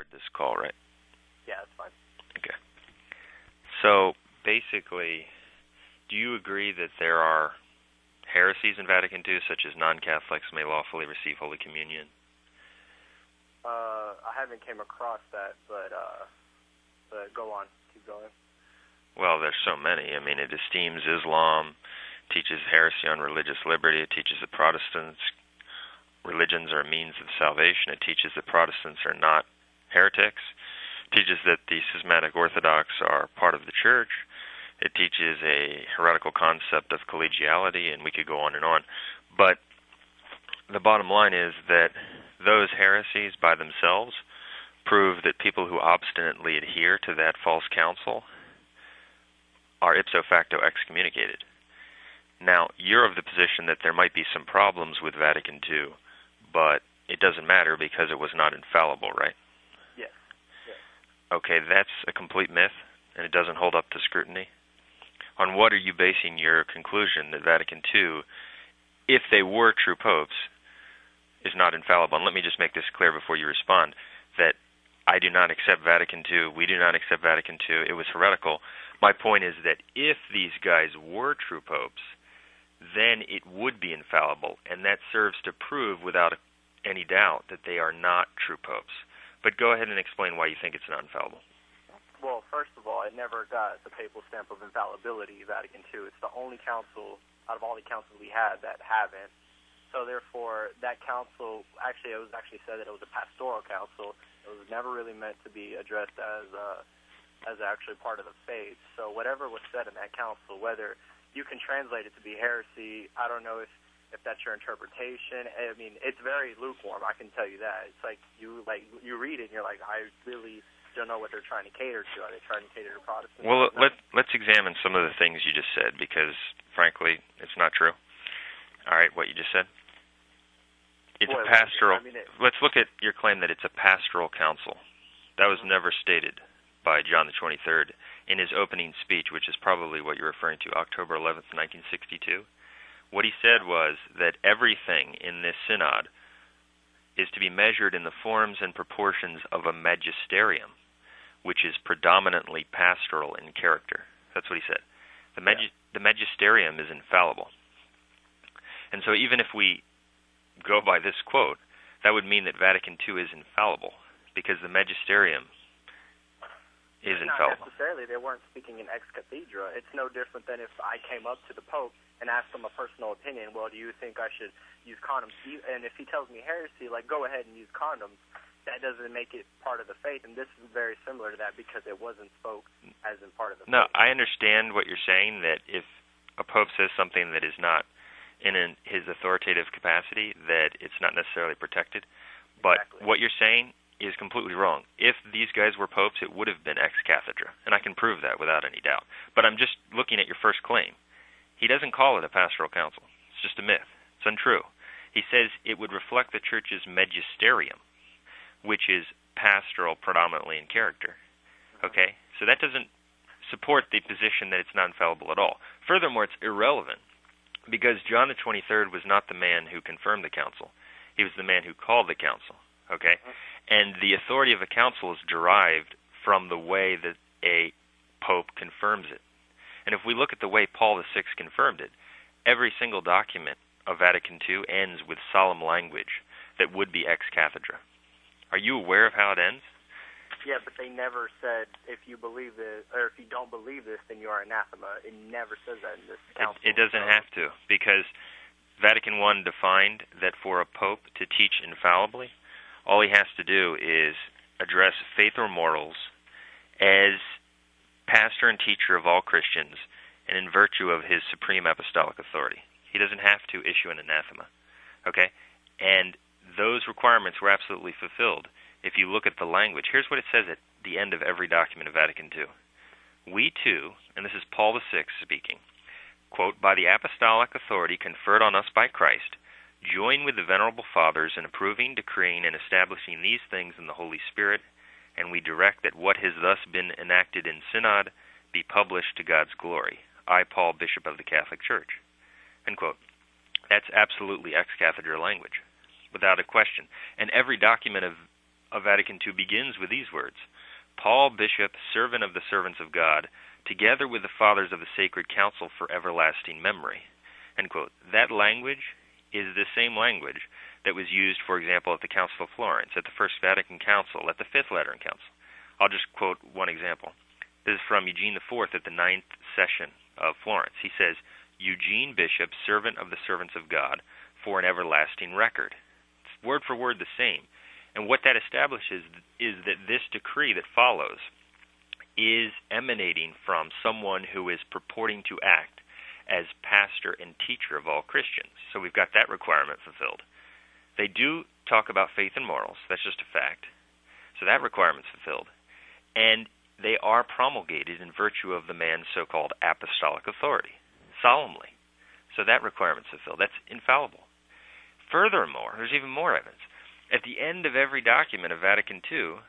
this call, right? Yeah, that's fine. Okay. So basically, do you agree that there are heresies in Vatican II, such as non-Catholics may lawfully receive Holy Communion? I haven't came across that, but go on. Keep going. Well, there's so many. I mean, it esteems Islam, teaches heresy on religious liberty, it teaches that Protestants religions are a means of salvation, it teaches that Protestants are not heretics, it teaches that the schismatic Orthodox are part of the Church, it teaches a heretical concept of collegiality, and we could go on and on. But the bottom line is that those heresies by themselves prove that people who obstinately adhere to that false counsel are ipso facto excommunicated. Now, you're of the position that there might be some problems with Vatican II, but it doesn't matter because it was not infallible, right? Yes. Okay, that's a complete myth, and it doesn't hold up to scrutiny. On what are you basing your conclusion that Vatican II, if they were true popes, is not infallible? And let me just make this clear before you respond, that I do not accept Vatican II, we do not accept Vatican II, it was heretical. My point is that if these guys were true popes, then it would be infallible, and that serves to prove without any doubt that they are not true popes. But go ahead and explain why you think it's not infallible. Well, first of all, it never got the papal stamp of infallibility, Vatican II. It's the only council out of all the councils we had that haven't. So therefore, that council, it was actually said that it was a pastoral council. It was never really meant to be addressed as actually part of the faith. So whatever was said in that council, whether you can translate it to be heresy, I don't know if that's your interpretation. I mean, it's very lukewarm, I can tell you that. It's like you read it and you're like, I really don't know what they're trying to cater to. Are they trying to cater to Protestants? Well, let's examine some of the things you just said, because frankly, it's not true. All right, what you just said? It's a pastoral. Let's look at your claim that it's a pastoral council. That was never stated by John the 23rd in his opening speech, which is probably what you're referring to, October 11th, 1962. What he said was that everything in this synod is to be measured in the forms and proportions of a magisterium, which is predominantly pastoral in character. That's what he said. The magisterium is infallible. And so even if we go by this quote, that would mean that Vatican II is infallible, because the magisterium is infallible. Not necessarily. They weren't speaking in ex cathedra. It's no different than if I came up to the Pope and asked him a personal opinion. Well, do you think I should use condoms? And if he tells me heresy, like, go ahead and use condoms, that doesn't make it part of the faith. And this is very similar to that because it wasn't spoke as in part of the faith. No, I understand what you're saying, that if a Pope says something that is not in his authoritative capacity, that it's not necessarily protected. But exactly. What you're saying is completely wrong. If these guys were popes, it would have been ex cathedra, and I can prove that without any doubt. But I'm just looking at your first claim. He doesn't call it a pastoral council. It's just a myth. It's untrue. He says it would reflect the Church's magisterium, which is pastoral predominantly in character. Okay? So that doesn't support the position that it's not infallible at all. Furthermore, it's irrelevant, because John the 23rd was not the man who confirmed the council. He was the man who called the council. Okay? And the authority of a council is derived from the way that a pope confirms it. And if we look at the way Paul VI confirmed it, every single document of Vatican II ends with solemn language that would be ex cathedra. Are you aware of how it ends? Yeah, but they never said, if you believe this, or if you don't believe this, then you are anathema. It never says that in this council. It doesn't have to, because Vatican I defined that for a pope to teach infallibly, all he has to do is address faith or morals as pastor and teacher of all Christians, and in virtue of his supreme apostolic authority. He doesn't have to issue an anathema. Okay? And those requirements were absolutely fulfilled. If you look at the language, here's what it says at the end of every document of Vatican II. We too, and this is Paul VI speaking, quote, by the apostolic authority conferred on us by Christ, join with the venerable fathers in approving, decreeing, and establishing these things in the Holy Spirit, and we direct that what has thus been enacted in synod be published to God's glory. I, Paul, Bishop of the Catholic Church. End quote. That's absolutely ex cathedra language, without a question. And every document of of Vatican II begins with these words, Paul, Bishop, servant of the servants of God, together with the fathers of the Sacred Council for everlasting memory. End quote. That language is the same language that was used, for example, at the Council of Florence, at the First Vatican Council, at the Fifth Lateran Council. I'll just quote one example. This is from Eugene IV at the 9th session of Florence. He says, Eugene, Bishop, servant of the servants of God, for an everlasting record. It's word for word the same. And what that establishes is that this decree that follows is emanating from someone who is purporting to act as pastor and teacher of all Christians. So we've got that requirement fulfilled. They do talk about faith and morals. That's just a fact. So that requirement's fulfilled. And they are promulgated in virtue of the man's so-called apostolic authority, solemnly. So that requirement's fulfilled. That's infallible. Furthermore, there's even more evidence. At the end of every document of Vatican II,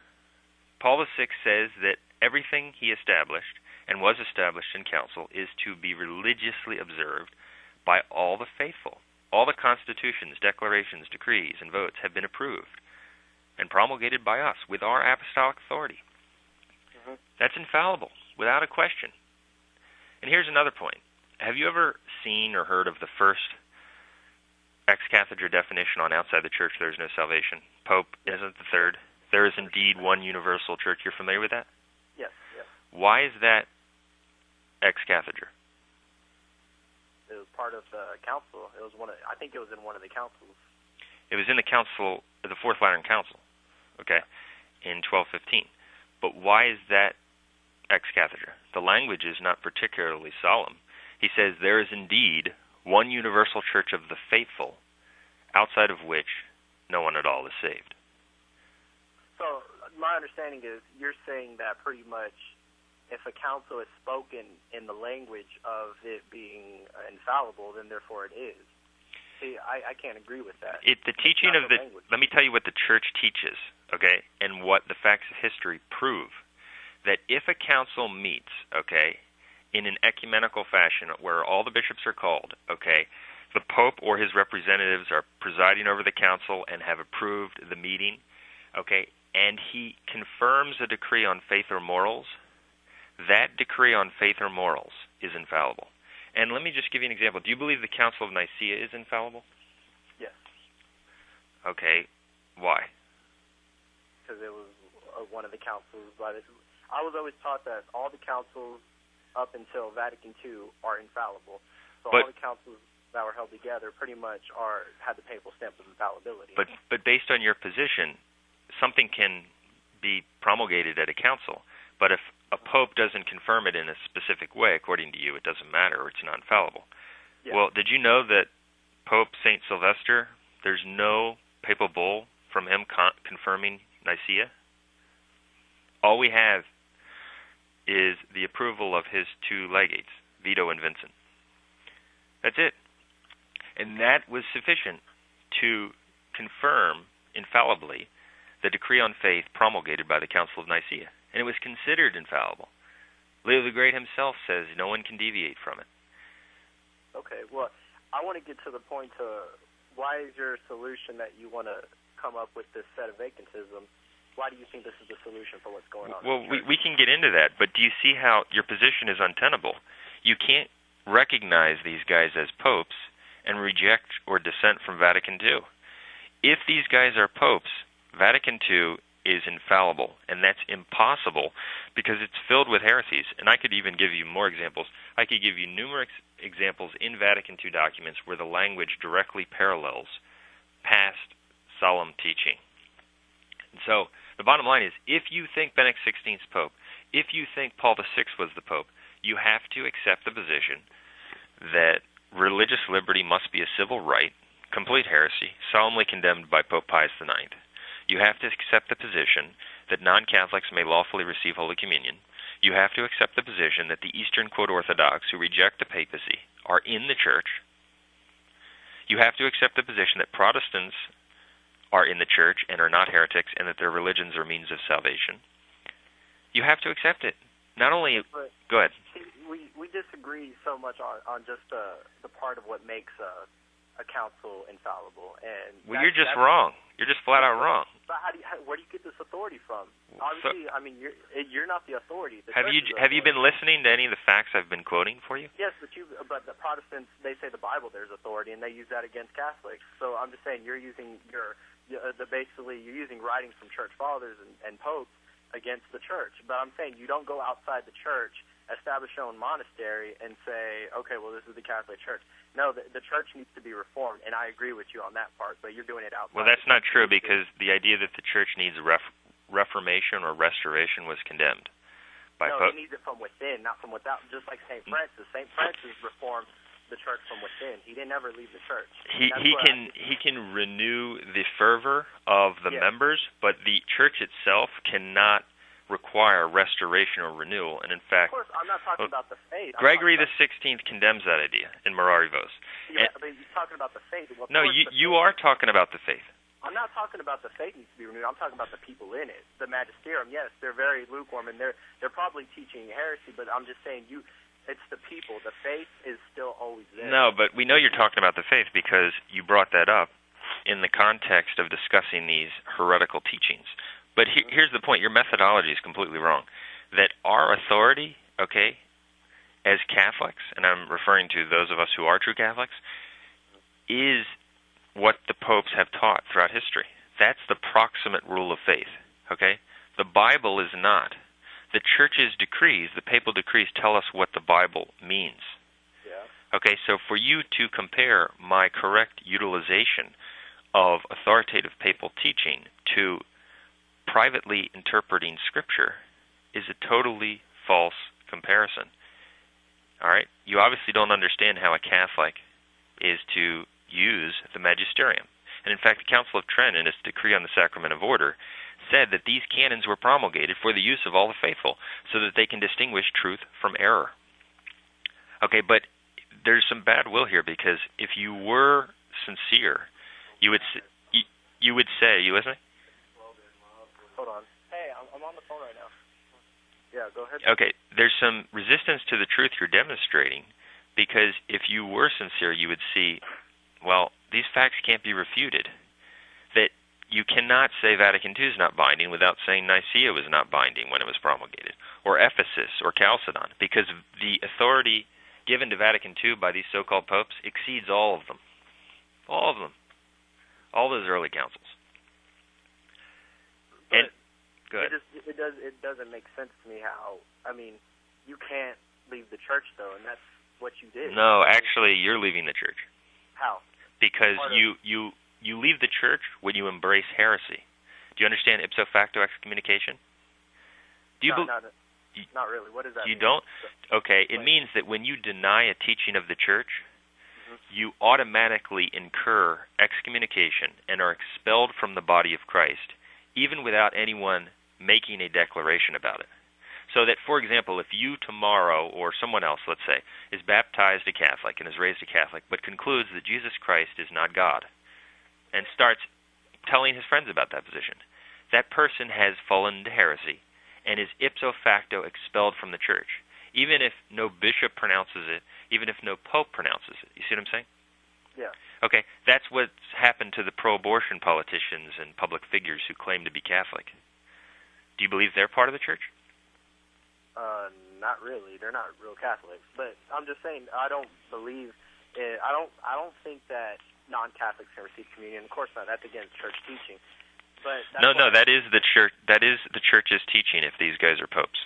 Paul VI says that everything he established and was established in council is to be religiously observed by all the faithful. All the constitutions, declarations, decrees, and votes have been approved and promulgated by us with our apostolic authority. That's infallible, without a question. And here's another point. Have you ever seen or heard of the first ex cathedra definition on outside the church there is no salvation? Pope isn't the third. There is indeed one universal church. You're familiar with that? Yes, yes. Why is that ex cathedra? It was part of the council. It was I think it was in one of the councils. It was in the council, the Fourth Lateran Council, okay, in 1215. But why is that ex cathedra? The language is not particularly solemn. He says there is indeed one universal church of the faithful, outside of which no one at all is saved. So my understanding is you're saying that pretty much if a council is spoken in the language of it being infallible, then therefore it is. See, I can't agree with that. The teaching of the language. Let me tell you what the church teaches, okay, and what the facts of history prove. That if a council meets, okay, in an ecumenical fashion where all the bishops are called, okay, the Pope or his representatives are presiding over the council and have approved the meeting, okay, and he confirms a decree on faith or morals, that decree on faith or morals is infallible. And let me just give you an example. Do you believe the Council of Nicaea is infallible? Yes. Okay. Why? Because it was one of the councils. I was always taught that all the councils up until Vatican II are infallible. So all the councils that were held together pretty much had the papal stamp of infallibility. But based on your position, something can be promulgated at a council, but if a pope doesn't confirm it in a specific way, according to you, it doesn't matter, or it's not infallible. Yeah. Well, did you know that Pope St. Sylvester, there's no papal bull from him confirming Nicaea? All we have is the approval of his two legates, Vito and Vincent. That's it. And that was sufficient to confirm infallibly the decree on faith promulgated by the Council of Nicaea. And it was considered infallible. Leo the Great himself says no one can deviate from it. Okay, well, I want to get to the point to why is your solution that you want to come up with this set of vacantism? Why do you think this is the solution for what's going on? Well, we can get into that, but do you see how your position is untenable? You can't recognize these guys as popes and reject or dissent from Vatican II. If these guys are popes, Vatican II is infallible, and that's impossible because it's filled with heresies. And I could even give you more examples. I could give you numerous examples in Vatican II documents where the language directly parallels past solemn teaching. And so the bottom line is, if you think Benedict XVI is Pope, if you think Paul VI was the Pope, you have to accept the position that religious liberty must be a civil right, complete heresy, solemnly condemned by Pope Pius IX. You have to accept the position that non-Catholics may lawfully receive Holy Communion. You have to accept the position that the Eastern Quote Orthodox who reject the papacy are in the Church. You have to accept the position that Protestants are in the Church and are not heretics and that their religions are means of salvation. You have to accept it. Not only... Go ahead. We disagree so much on just the part of what makes a council infallible. And well, you're just wrong. You're just flat out wrong. But where do you get this authority from? Obviously, I mean, you're not the authority. Have you been listening to any of the facts I've been quoting for you? Yes, but the Protestants, they say the Bible there's authority, and they use that against Catholics. So I'm just saying you're using basically you're using writings from church fathers and popes against the church. But I'm saying you don't go outside the church, establish your own monastery, and say, okay, well, this is the Catholic Church. No, the church needs to be reformed, and I agree with you on that part, but you're doing it outside. Well, that's not true, because the idea that the church needs reformation or restoration was condemned. He needs it from within, not from without, just like St. Francis. St. Francis reformed the church from within. He didn't ever leave the church. He can renew the fervor of the members, but the church itself cannot require restoration or renewal, and in fact, of course, I'm not talking about the faith. Gregory the 16th condemns that idea in Morari Vos. Yeah, but he's talking about the faith. Well, no, you are talking about the faith. I'm not talking about the faith needs to be renewed. I'm talking about the people in it. The magisterium, yes, they're very lukewarm, and they're probably teaching heresy. But I'm just saying, it's the people. The faith is still always there. No, but we know you're talking about the faith because you brought that up in the context of discussing these heretical teachings. But here's the point. Your methodology is completely wrong. That our authority, okay, as Catholics, and I'm referring to those of us who are true Catholics, is what the popes have taught throughout history. That's the proximate rule of faith, okay? The Bible is not. The Church's decrees, the papal decrees, tell us what the Bible means. Yeah. Okay, so for you to compare my correct utilization of authoritative papal teaching to privately interpreting Scripture is a totally false comparison. All right? You obviously don't understand how a Catholic is to use the magisterium. And in fact, the Council of Trent, in its decree on the Sacrament of Order, said that these canons were promulgated for the use of all the faithful so that they can distinguish truth from error. Okay, but there's some bad will here, because if you were sincere, you would say, you listening? Hold on. Hey, I'm on the phone right now. Yeah, go ahead. Okay, there's some resistance to the truth you're demonstrating, because if you were sincere, you would see, well, these facts can't be refuted. That you cannot say Vatican II is not binding without saying Nicaea was not binding when it was promulgated, or Ephesus, or Chalcedon, because the authority given to Vatican II by these so-called popes exceeds all of them. All of them. All those early councils. But and go ahead. It doesn't make sense to me how, I mean, you can't leave the church, though, and that's what you did. No, actually, you're leaving the church. How? Because you leave the church when you embrace heresy. Do you understand ipso facto excommunication? Not really. What does that mean? You don't? Okay, it means that when you deny a teaching of the church, you automatically incur excommunication and are expelled from the body of Christ, even without anyone making a declaration about it. So that, for example, if you tomorrow, or someone else, let's say, is baptized a Catholic and is raised a Catholic, but concludes that Jesus Christ is not God, and starts telling his friends about that position, that person has fallen into heresy and is ipso facto expelled from the church, even if no bishop pronounces it, even if no pope pronounces it. You see what I'm saying? Yeah. Okay, that's what's happened to the pro-abortion politicians and public figures who claim to be Catholic. Do you believe they're part of the church? Not really. They're not real Catholics. But I'm just saying, I don't believe. I don't think that non-Catholics can receive communion. Of course not. That's against church teaching. But no, that is the church. That is the church's teaching. If these guys are popes,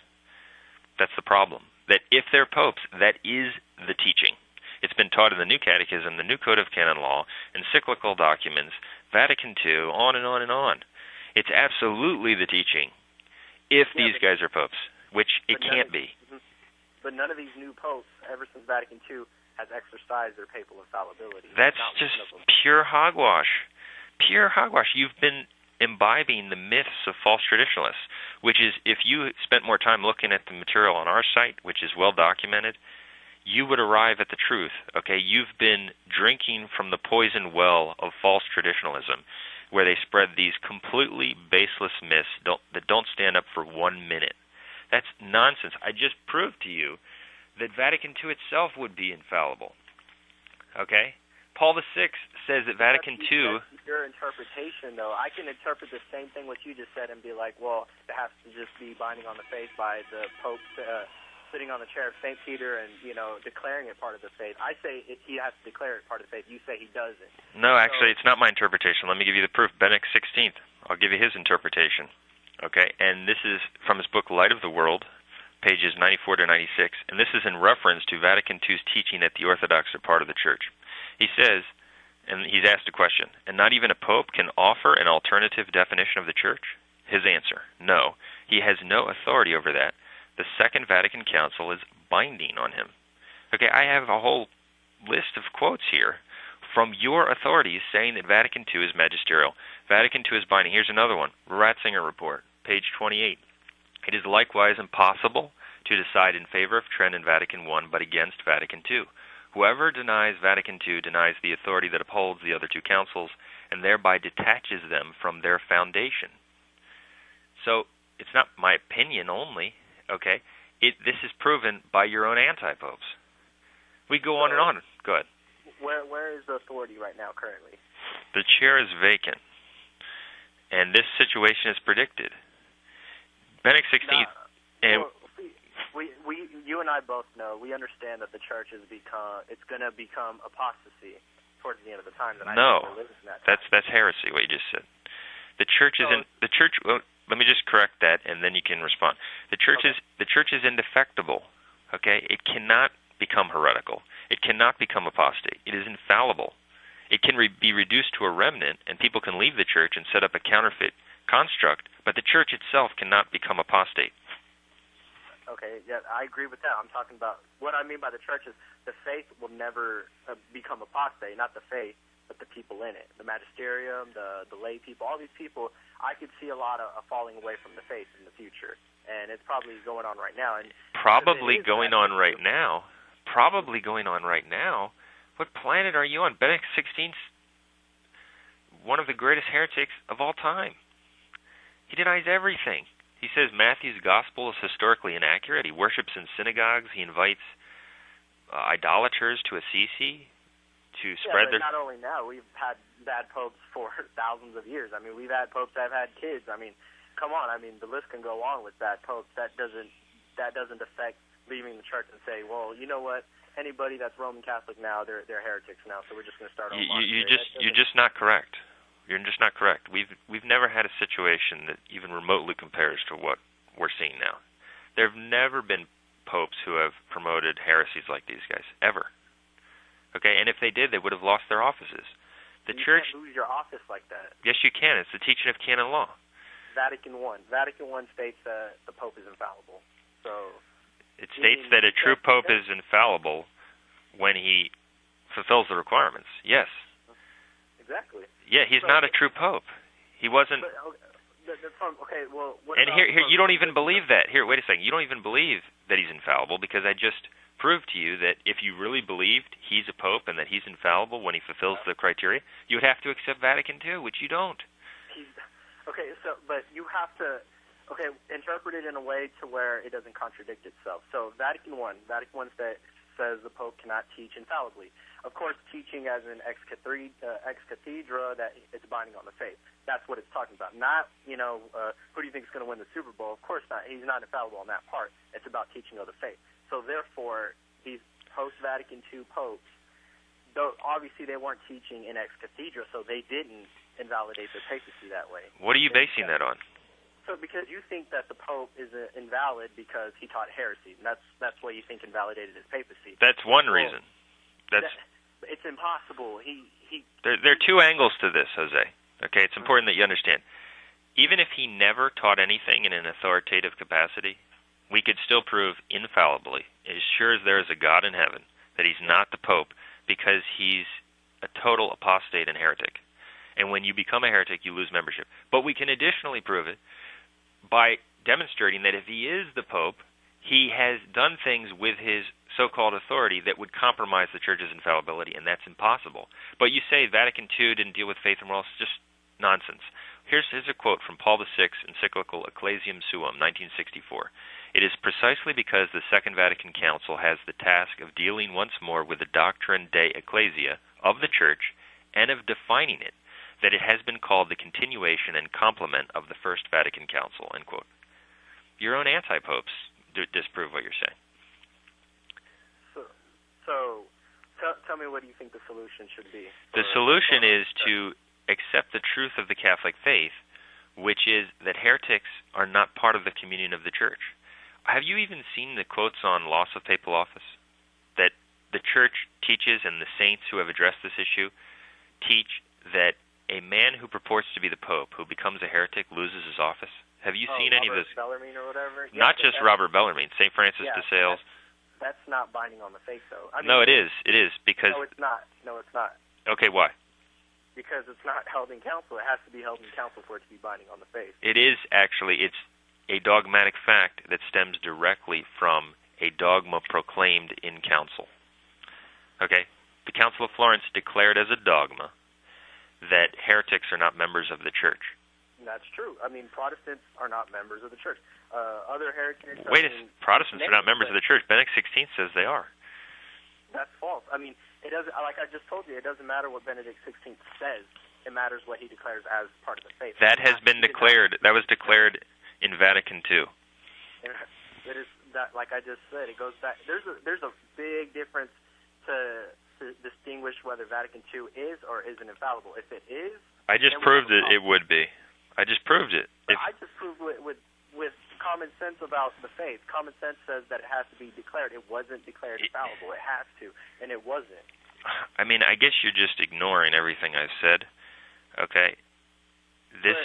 that's the problem. That if they're popes, that is the teaching. It's been taught in the New Catechism, the New Code of Canon Law, encyclical documents, Vatican II, on and on and on. It's absolutely the teaching. If these guys are popes, which it can't be. But none of these new popes, ever since Vatican II, has exercised their papal infallibility. That's just pure hogwash. Pure hogwash. You've been imbibing the myths of false traditionalists, which is, if you spent more time looking at the material on our site, which is well documented, you would arrive at the truth. Okay, you've been drinking from the poison well of false traditionalism, where they spread these completely baseless myths that don't stand up for 1 minute. That's nonsense. I just proved to you that Vatican II itself would be infallible. Okay? Paul VI says that Vatican II... That's your interpretation, though. I can interpret the same thing what you just said and be like, well, it has to just be binding on the faith by the Pope sitting on the chair of St. Peter and, declaring it part of the faith. I say he has to declare it part of the faith. You say he doesn't. No, actually, it's not my interpretation. Let me give you the proof. Benedict XVI. I'll give you his interpretation. Okay? And this is from his book, Light of the World, pages 94 to 96. And this is in reference to Vatican II's teaching that the Orthodox are part of the Church. He says, and he's asked a question, and not even a pope can offer an alternative definition of the Church? His answer, no. He has no authority over that. The Second Vatican Council is binding on him. Okay, I have a whole list of quotes here from your authorities saying that Vatican II is magisterial. Vatican II is binding. Here's another one, Ratzinger Report, page 28. It is likewise impossible to decide in favor of Trent and Vatican I, but against Vatican II. Whoever denies Vatican II denies the authority that upholds the other two councils and thereby detaches them from their foundation. So it's not my opinion only, okay? This is proven by your own anti-popes. We go on and on. Go ahead. Where is the authority right now currently? The chair is vacant, and this situation is predicted. Benedict XVI... You and I both know, we understand that the church it's going to become apostasy towards the end of the time. That's heresy, what you just said. The church well, let me just correct that, and then you can respond. The church is indefectible, okay? It cannot become heretical. It cannot become apostate. It is infallible. It can be reduced to a remnant, and people can leave the church and set up a counterfeit construct, but the church itself cannot become apostate. Okay, yeah, I agree with that. I'm talking about what I mean by the church is the faith will never become apostate, not the faith, but the people in it. The magisterium, the lay people, all these people, I could see a lot of falling away from the faith in the future. And it's probably going on right now. And probably going on right now? What planet are you on? Benedict XVI's one of the greatest heretics of all time. He denies everything. He says Matthew's gospel is historically inaccurate. He worships in synagogues. He invites idolaters to Assisi to spread their... Not only now, we've had bad popes for thousands of years. I mean, we've had popes that have had kids. I mean, come on. I mean, the list can go on with bad popes. That doesn't affect leaving the church and say, well, you know what? Anybody that's Roman Catholic now, they're heretics now. So we're just going to start. You're just not correct. You're just not correct. We've never had a situation that even remotely compares to what we're seeing now. There have never been popes who have promoted heresies like these guys, ever. Okay, and if they did, they would have lost their offices. You can't lose your office like that. Yes, you can. It's the teaching of canon law. Vatican I states that the Pope is infallible. So it states that a true Pope is infallible when he fulfills the requirements. Yes. Exactly. Yeah, he's not a true Pope. He wasn't... Okay, well... And here, you don't even believe that. Here, wait a second. You don't even believe that he's infallible because I just proved to you that if you really believed he's a Pope and that he's infallible when he fulfills the criteria, you would have to accept Vatican II, which you don't. But you have to... interpret it in a way to where it doesn't contradict itself. So Vatican I says the Pope cannot teach infallibly. Of course, teaching as an ex cathedra that it's binding on the faith. That's what it's talking about. Not, who do you think is going to win the Super Bowl? Of course not. He's not infallible on that part. It's about teaching of the faith. So therefore, these post-Vatican II popes, though obviously they weren't teaching in ex cathedra, so they didn't invalidate the papacy that way. What are you basing that on? So because you think that the Pope is invalid because he taught heresy, and that's why you think invalidated his papacy. That's one reason. It's impossible. There are two angles to this, Jose. Okay, it's important that you understand. Even if he never taught anything in an authoritative capacity, we could still prove infallibly, as sure as there is a God in heaven, that he's not the Pope because he's a total apostate and heretic. And when you become a heretic, you lose membership. But we can additionally prove it by demonstrating that if he is the Pope, he has done things with his so-called authority that would compromise the Church's infallibility, and that's impossible. But you say Vatican II didn't deal with faith and morals. It's just nonsense. Here's a quote from Paul VI, encyclical Ecclesiam Suum, 1964. It is precisely because the Second Vatican Council has the task of dealing once more with the doctrine de ecclesia, of the Church and of defining it, that it has been called the continuation and complement of the First Vatican Council, end quote. Your own anti-popes disprove what you're saying. So tell me, what do you think the solution should be? The solution is to accept the truth of the Catholic faith, which is that heretics are not part of the communion of the Church. Have you even seen the quotes on loss of papal office? That the Church teaches, and the saints who have addressed this issue teach, that a man who purports to be the Pope, who becomes a heretic, loses his office. Have you seen any of this? Bellarmine or whatever? Not just Robert Bellarmine, St. Francis de Sales. That's not binding on the faith, though. I mean, no, it is. It is, because... No, it's not. No, it's not. Okay, why? Because it's not held in council. It has to be held in council for it to be binding on the faith. It is, actually. It's a dogmatic fact that stems directly from a dogma proclaimed in council. Okay? The Council of Florence declared as a dogma that heretics are not members of the Church. And that's true. I mean, Protestants are not members of the Church. Other heretics... Protestants are not members of the Church. Benedict XVI says they are. That's false. I mean, it doesn't. Like I just told you, it doesn't matter what Benedict XVI says. It matters what he declares as part of the faith. That has been declared. That was declared in Vatican II. It is that, like I just said, it goes back. There's a big difference to distinguish whether Vatican II is or isn't infallible. If it is, I just proved it would be. I just proved it. I just proved with common sense about the faith. Common sense says that it has to be declared. It wasn't declared infallible. It has to, and it wasn't. I mean, I guess you're just ignoring everything I've said. Okay. This.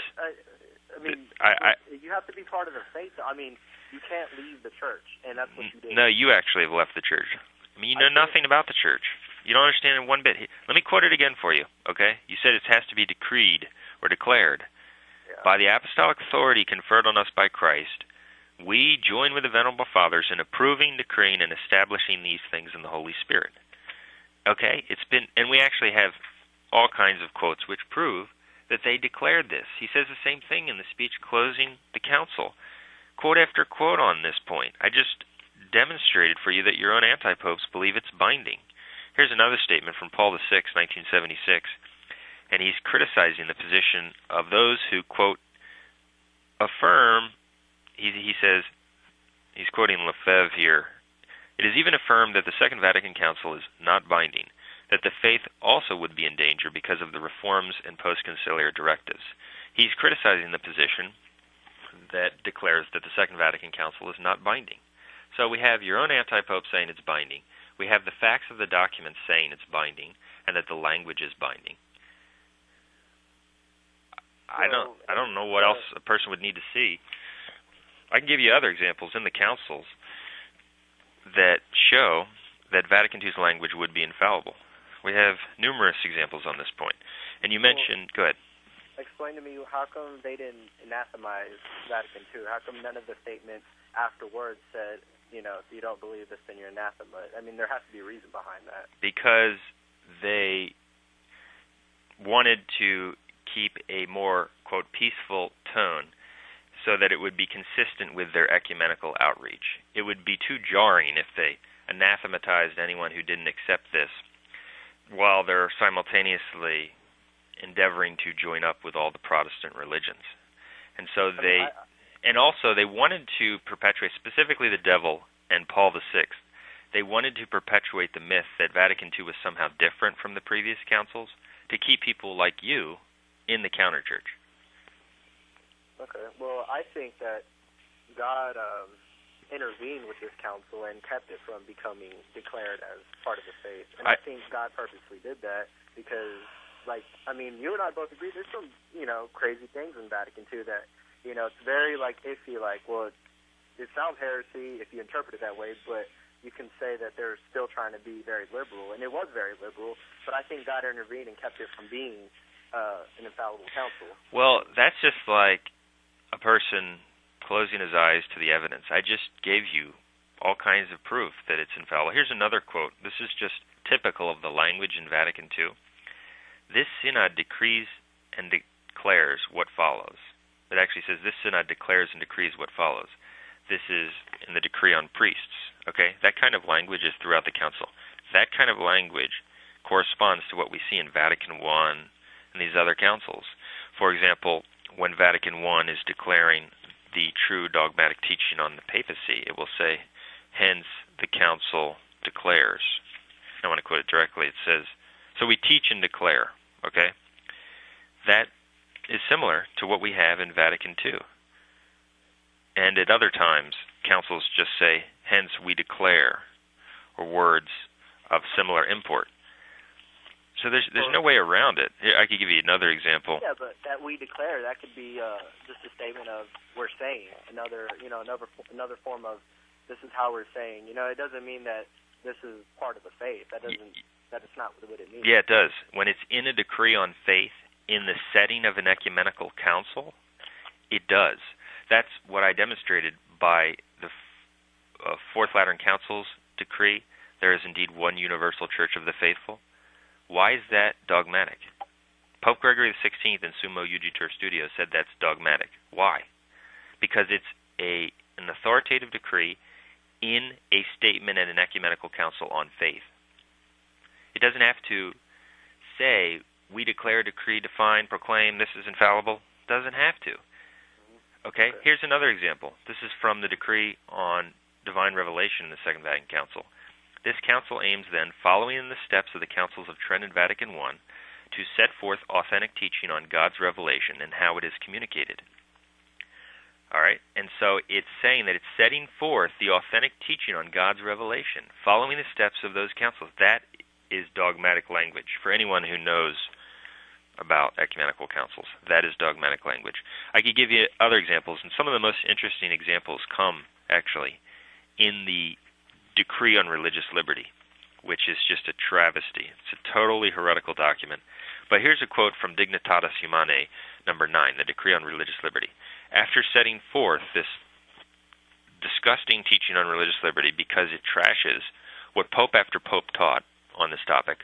You have to be part of the faith. I mean, you can't leave the church, and that's what you did. No, you actually have left the church. I mean, you know nothing about the church. You don't understand it one bit. Let me quote it again for you, okay? You said it has to be decreed or declared. Yeah. By the apostolic authority conferred on us by Christ, we join with the Venerable Fathers in approving, decreeing, and establishing these things in the Holy Spirit. Okay? And we actually have all kinds of quotes which prove that they declared this. He says the same thing in the speech closing the council. Quote after quote on this point. I just demonstrated for you that your own anti-popes believe it's binding. Here's another statement from Paul VI, 1976, and he's criticizing the position of those who, quote, affirm, he says, he's quoting Lefebvre here, it is even affirmed that the Second Vatican Council is not binding, that the faith also would be in danger because of the reforms and post-conciliar directives. He's criticizing the position that declares that the Second Vatican Council is not binding. So we have your own anti-pope saying it's binding. We have the facts of the document saying it's binding and that the language is binding. I don't know what else a person would need to see. I can give you other examples in the councils that show that Vatican II's language would be infallible. We have numerous examples on this point. And you mentioned, go ahead. Explain to me, how come they didn't anathemize Vatican II? How come none of the statements afterwards said, you know, if you don't believe this, then you're anathema? I mean, there has to be a reason behind that. Because they wanted to keep a more, quote, peaceful tone so that it would be consistent with their ecumenical outreach. It would be too jarring if they anathematized anyone who didn't accept this while they're simultaneously endeavoring to join up with all the Protestant religions. And so and also they wanted to perpetuate, specifically the devil and Paul VI, they wanted to perpetuate the myth that Vatican II was somehow different from the previous councils to keep people like you in the counter-church. Okay. Well, I think that God intervened with this council and kept it from becoming declared as part of the faith. And I think God purposely did that because, like, I mean, you and I both agree there's some, you know, crazy things in Vatican II that, you know, it's very, like, iffy, like, well, it sounds heresy if you interpret it that way, but you can say that they're still trying to be very liberal, and it was very liberal, but I think God intervened and kept it from being an infallible council. Well, that's just like a person closing his eyes to the evidence. I just gave you all kinds of proof that it's infallible. Here's another quote. This is just typical of the language in Vatican II. This synod decrees and declares what follows. It actually says this synod declares and decrees what follows. This is in the decree on priests. Okay? That kind of language is throughout the council. That kind of language corresponds to what we see in Vatican I and these other councils. For example, when Vatican I is declaring the true dogmatic teaching on the papacy, it will say, hence the council declares. I want to quote it directly. It says, so we teach and declare, okay? That is similar to what we have in Vatican II. And at other times, councils just say, hence we declare, or words of similar import. So there's no way around it. I could give you another example. Yeah, but that we declare, that could be just a statement of we're saying, another form of this is how we're saying. It doesn't mean that this is part of the faith. That is not what it means. Yeah, it does. When it's in a decree on faith in the setting of an ecumenical council, it does. That's what I demonstrated by the Fourth Lateran Council's decree. There is indeed one universal church of the faithful. Why is that dogmatic? Pope Gregory XVI in Summo Iuditur Studio said that's dogmatic. Why? Because it's an authoritative decree in a statement at an ecumenical council on faith. It doesn't have to say, we declare, decree, define, proclaim, this is infallible. It doesn't have to. Okay, here's another example. This is from the decree on divine revelation in the Second Vatican Council. This council aims then, following in the steps of the councils of Trent and Vatican I, to set forth authentic teaching on God's revelation and how it is communicated. All right, and so it's saying that it's setting forth the authentic teaching on God's revelation, following the steps of those councils. That is dogmatic language. For anyone who knows about ecumenical councils, that is dogmatic language. I could give you other examples, and some of the most interesting examples come, actually, in the Decree on Religious Liberty, which is just a travesty. It's a totally heretical document. But here's a quote from Dignitatis Humanae, number 9, the Decree on Religious Liberty. After setting forth this disgusting teaching on religious liberty because it trashes what Pope after Pope taught on this topic,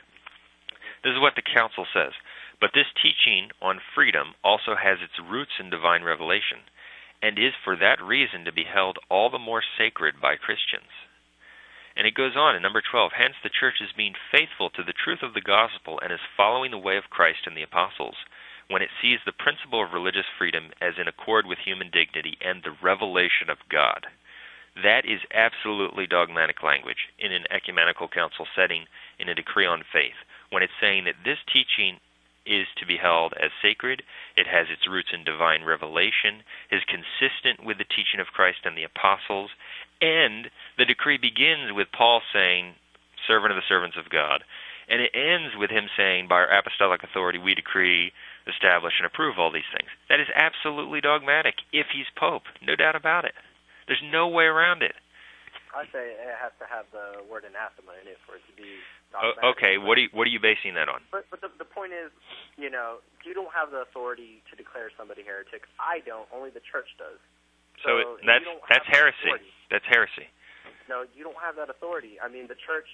this is what the Council says. But this teaching on freedom also has its roots in divine revelation, and is for that reason to be held all the more sacred by Christians. And it goes on in number 12, hence the Church is being faithful to the truth of the gospel and is following the way of Christ and the apostles, when it sees the principle of religious freedom as in accord with human dignity and the revelation of God. That is absolutely dogmatic language in an ecumenical council setting in a decree on faith, when it's saying that this teaching is to be held as sacred, it has its roots in divine revelation, is consistent with the teaching of Christ and the apostles, and the decree begins with Paul saying, servant of the servants of God, and it ends with him saying, by our apostolic authority we decree, establish, and approve all these things. That is absolutely dogmatic if he's Pope, no doubt about it. There's no way around it. I say it has to have the word anathema in it for it to be dogmatic. Okay, what are you basing that on? But the point is, you don't have the authority to declare somebody heretic. I don't. Only the Church does. So that's heresy. That's heresy. No, you don't have that authority. I mean, the Church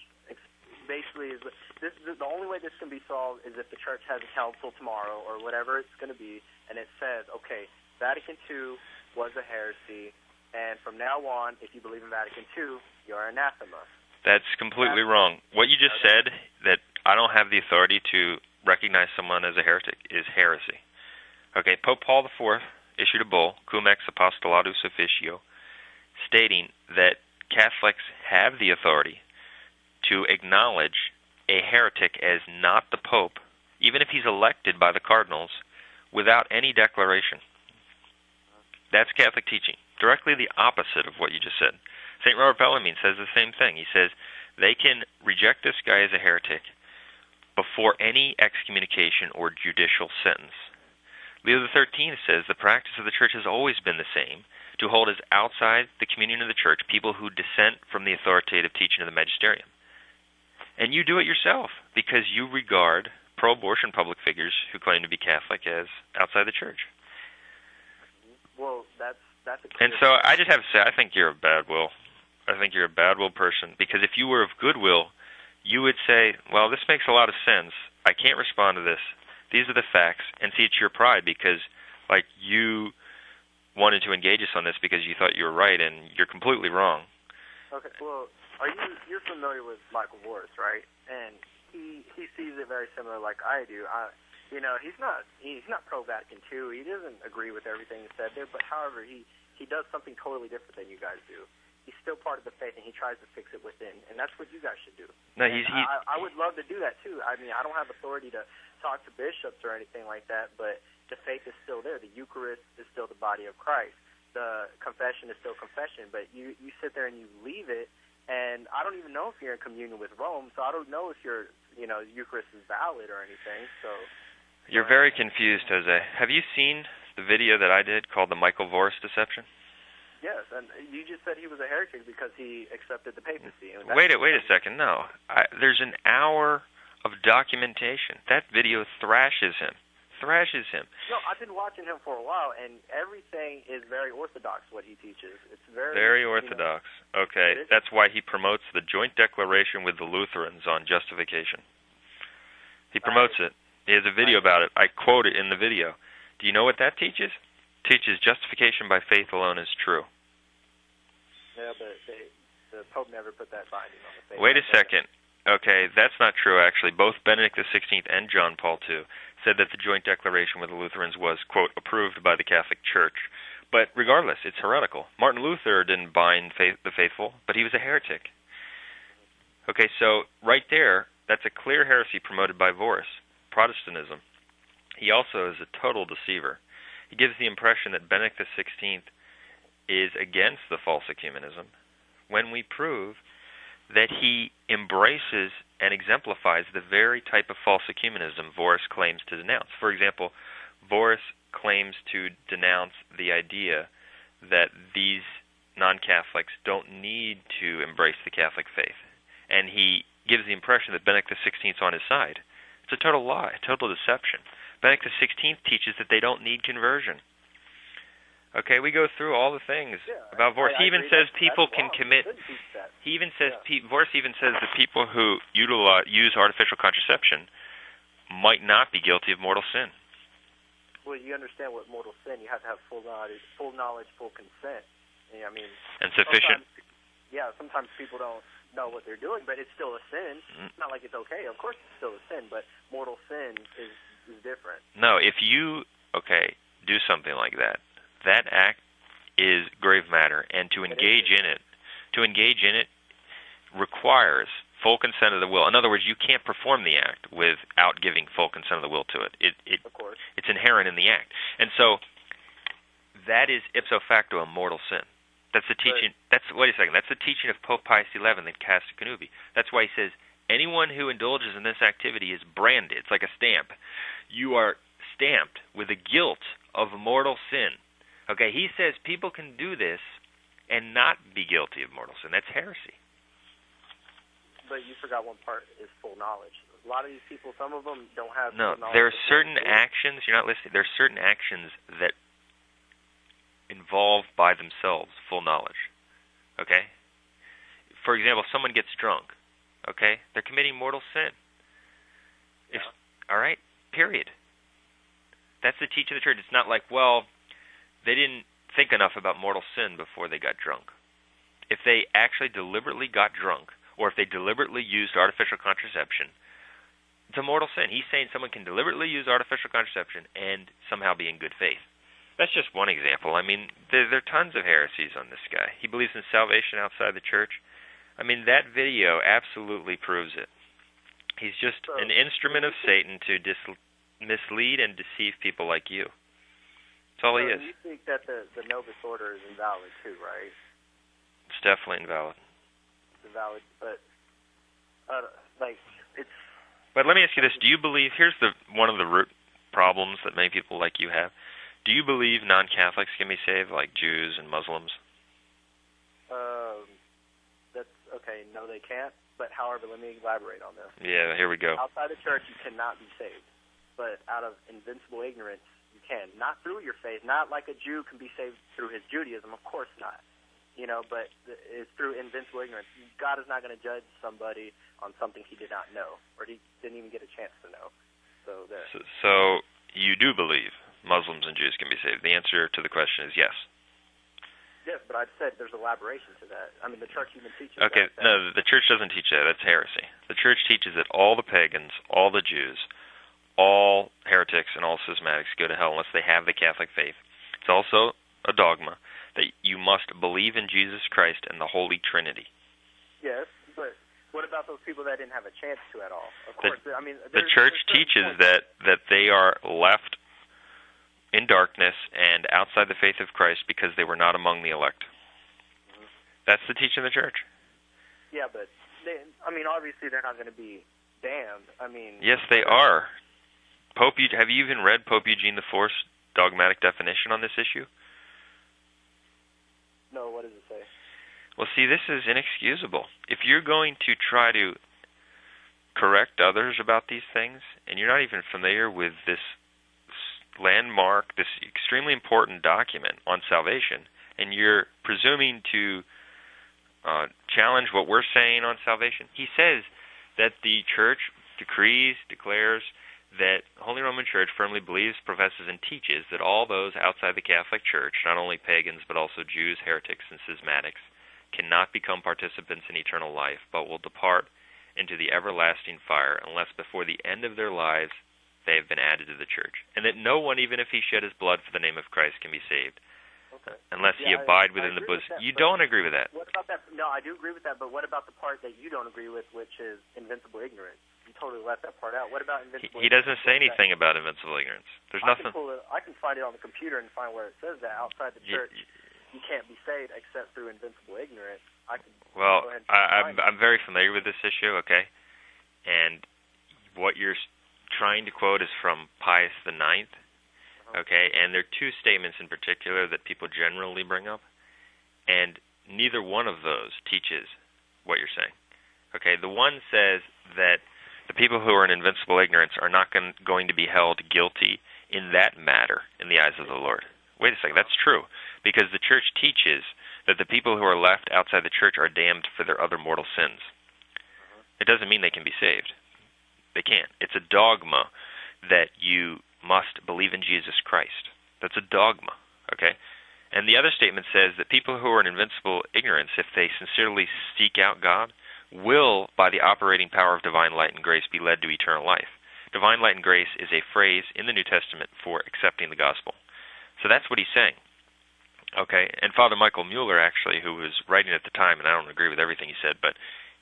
basically is the only way this can be solved is if the Church has a council tomorrow or whatever it's going to be, and it says, okay, Vatican II was a heresy, and from now on, if you believe in Vatican II, you're anathema. That's completely wrong. What you just said, that I don't have the authority to recognize someone as a heretic, is heresy. Okay, Pope Paul IV issued a bull, Cum ex Apostolatus Officio, stating that Catholics have the authority to acknowledge a heretic as not the Pope, even if he's elected by the cardinals, without any declaration. That's Catholic teaching. Directly the opposite of what you just said. St. Robert Bellarmine says the same thing. He says they can reject this guy as a heretic before any excommunication or judicial sentence. Leo XIII says the practice of the Church has always been the same, to hold as outside the communion of the Church people who dissent from the authoritative teaching of the magisterium. And you do it yourself because you regard pro-abortion public figures who claim to be Catholic as outside the Church. Well, that's and so I just have to say, I think you're a bad will. I think you're a bad will person, because if you were of goodwill, you would say, well, this makes a lot of sense. I can't respond to this. These are the facts. And see, it's your pride because, you wanted to engage us on this because you thought you were right, and you're completely wrong. Okay, well, you're familiar with Michael Morris, right? And he sees it very similar like I do. He's not pro-Vatican II. He doesn't agree with everything said there, but however, he does something totally different than you guys do. He's still part of the faith, and he tries to fix it within, and that's what you guys should do. No, I would love to do that too. I mean, I don't have authority to talk to bishops or anything like that, but the faith is still there. The Eucharist is still the body of Christ. The confession is still confession, but you sit there and you leave it, and I don't even know if you're in communion with Rome, so I don't know if your Eucharist is valid or anything. So you're very confused, Jose. Have you seen the video that I did called the Michael Voris Deception? Yes, and you just said he was a heretic because he accepted the papacy. Wait a second. No, there's an hour of documentation. That video thrashes him. No, I've been watching him for a while, and everything is very orthodox, what he teaches. It's very orthodox. Okay, that's why he promotes the joint declaration with the Lutherans on justification. He promotes it. He has a video about it. I quote it in the video. Do you know what that teaches? It teaches justification by faith alone is true. Yeah, but the Pope never put that binding on the faith. Wait a second. Okay, that's not true, actually. Both Benedict XVI and John Paul II said that the joint declaration with the Lutherans was, quote, approved by the Catholic Church. But regardless, it's heretical. Martin Luther didn't bind the faithful, but he was a heretic. Okay, so right there, that's a clear heresy promoted by Voris, Protestantism. He also is a total deceiver. He gives the impression that Benedict XVI is against the false ecumenism when we prove that he embraces and exemplifies the very type of false ecumenism Voris claims to denounce. For example, Voris claims to denounce the idea that these non-Catholics don't need to embrace the Catholic faith. And he gives the impression that Benedict XVI is on his side. It's a total lie, total deception. Benedict XVI teaches that they don't need conversion. Okay, we go through all the things about Voris. He even says people can commit. He even says Voris even says that people who use artificial contraception might not be guilty of mortal sin. Well, you understand what mortal sin? You have to have full knowledge, full consent. I mean, and sufficient. Sometimes people don't know what they're doing, but it's still a sin. It's not like it's okay. Of course, it's still a sin, but mortal sin is different. No, if you do something like that. That act is grave matter, and to engage in it requires full consent of the will. In other words, you can't perform the act without giving full consent of the will to it. Of course. It's inherent in the act. And so that is ipso facto a mortal sin. That's the teaching. Wait a second. That's the teaching of Pope Pius XI in Casta Connubii. That's why he says anyone who indulges in this activity is branded. It's like a stamp. You are stamped with the guilt of mortal sin. Okay, he says people can do this and not be guilty of mortal sin. That's heresy. But you forgot one part is full knowledge. A lot of these people, some of them don't have full knowledge. There are certain actions, you're not listening, there are certain actions that involve by themselves full knowledge. Okay? For example, if someone gets drunk, okay, they're committing mortal sin. All right? Period. That's the teaching of the church. It's not like, well, they didn't think enough about mortal sin before they got drunk. If they actually deliberately got drunk, or if they deliberately used artificial contraception, it's a mortal sin. He's saying someone can deliberately use artificial contraception and somehow be in good faith. That's just one example. I mean, there are tons of heresies on this guy. He believes in salvation outside the church. I mean, that video absolutely proves it. He's just an instrument of Satan to mislead and deceive people like you. That's all he is. You think that the Novus Order is invalid too, right? It's definitely invalid. It's invalid, but it's. But let me ask you this: do you believe? Here's one of the root problems that many people like you have. Do you believe non-Catholics can be saved, like Jews and Muslims? That's okay. No, they can't. But however, let me elaborate on this. Yeah, here we go. Outside the church, you cannot be saved, but out of invincible ignorance. Not through your faith, not like a Jew can be saved through his Judaism, of course not. But it's through invincible ignorance. God is not going to judge somebody on something he did not know, or he didn't even get a chance to know. So you do believe Muslims and Jews can be saved? The answer to the question is yes. Yes, but I said there's elaboration to that. I mean, the church even teaches Okay, that. no, the church doesn't teach that. That's heresy. The church teaches that all the pagans, all the Jews, all heretics, and all schismatics go to hell unless they have the Catholic faith. It's also a dogma that you must believe in Jesus Christ and the Holy Trinity. Yes, but what about those people that didn't have a chance to at all? Of course, I mean, the church teaches that they are left in darkness and outside the faith of Christ because they were not among the elect. Mm-hmm. That's the teaching of the church. Yeah, but obviously they're not going to be damned. Yes, they are. Have you even read Pope Eugene IV's dogmatic definition on this issue? No, what does it say? Well, see, this is inexcusable. If you're going to try to correct others about these things, and you're not even familiar with this landmark, this extremely important document on salvation, and you're presuming to challenge what we're saying on salvation, he says that the church declares that Holy Roman Church firmly believes, professes, and teaches that all those outside the Catholic Church, not only pagans but also Jews, heretics, and schismatics, cannot become participants in eternal life, but will depart into the everlasting fire unless before the end of their lives they have been added to the church, and that no one, even if he shed his blood for the name of Christ, can be saved. Okay. Unless he abide within the bosom. You don't agree with that. What about that? No, I do agree with that, but what about the part that you don't agree with, which is invincible ignorance? You totally left that part out. What about invincible ignorance? He doesn't say anything about invincible ignorance. There's nothing. I can find it on the computer and find where it says that. Outside the church, you can't be saved except through invincible ignorance. I'm very familiar with this issue, okay? And what you're trying to quote is from Pius IX. Okay, and there are two statements in particular that people generally bring up, and neither one of those teaches what you're saying. Okay, the one says that the people who are in invincible ignorance are not going to be held guilty in that matter in the eyes of the Lord. Wait a second, that's true, because the church teaches that the people who are left outside the church are damned for their other mortal sins. It doesn't mean they can be saved. They can't. It's a dogma that you must believe in Jesus Christ. That's a dogma, okay? And the other statement says that people who are in invincible ignorance, if they sincerely seek out God, will, by the operating power of divine light and grace, be led to eternal life. Divine light and grace is a phrase in the New Testament for accepting the gospel. So that's what he's saying, okay? And Father Michael Mueller, actually, who was writing at the time, and I don't agree with everything he said, but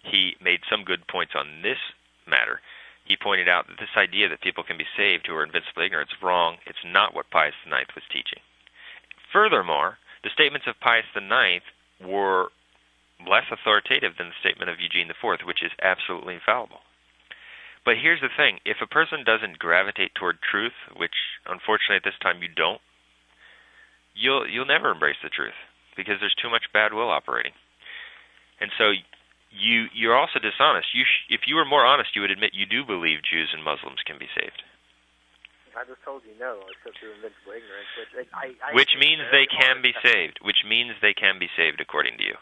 he made some good points on this matter. He pointed out that this idea that people can be saved who are invincible ignorant is wrong. It's not what Pius IX was teaching. Furthermore, the statements of Pius IX were less authoritative than the statement of Eugene IV, which is absolutely infallible. But here's the thing. If a person doesn't gravitate toward truth, which unfortunately at this time you don't, you'll never embrace the truth because there's too much bad will operating. And so you're also dishonest. If you were more honest, you would admit you do believe Jews and Muslims can be saved. I just told you no, except through invincible ignorance. Which means they can be saved. Which means they can be saved according to you.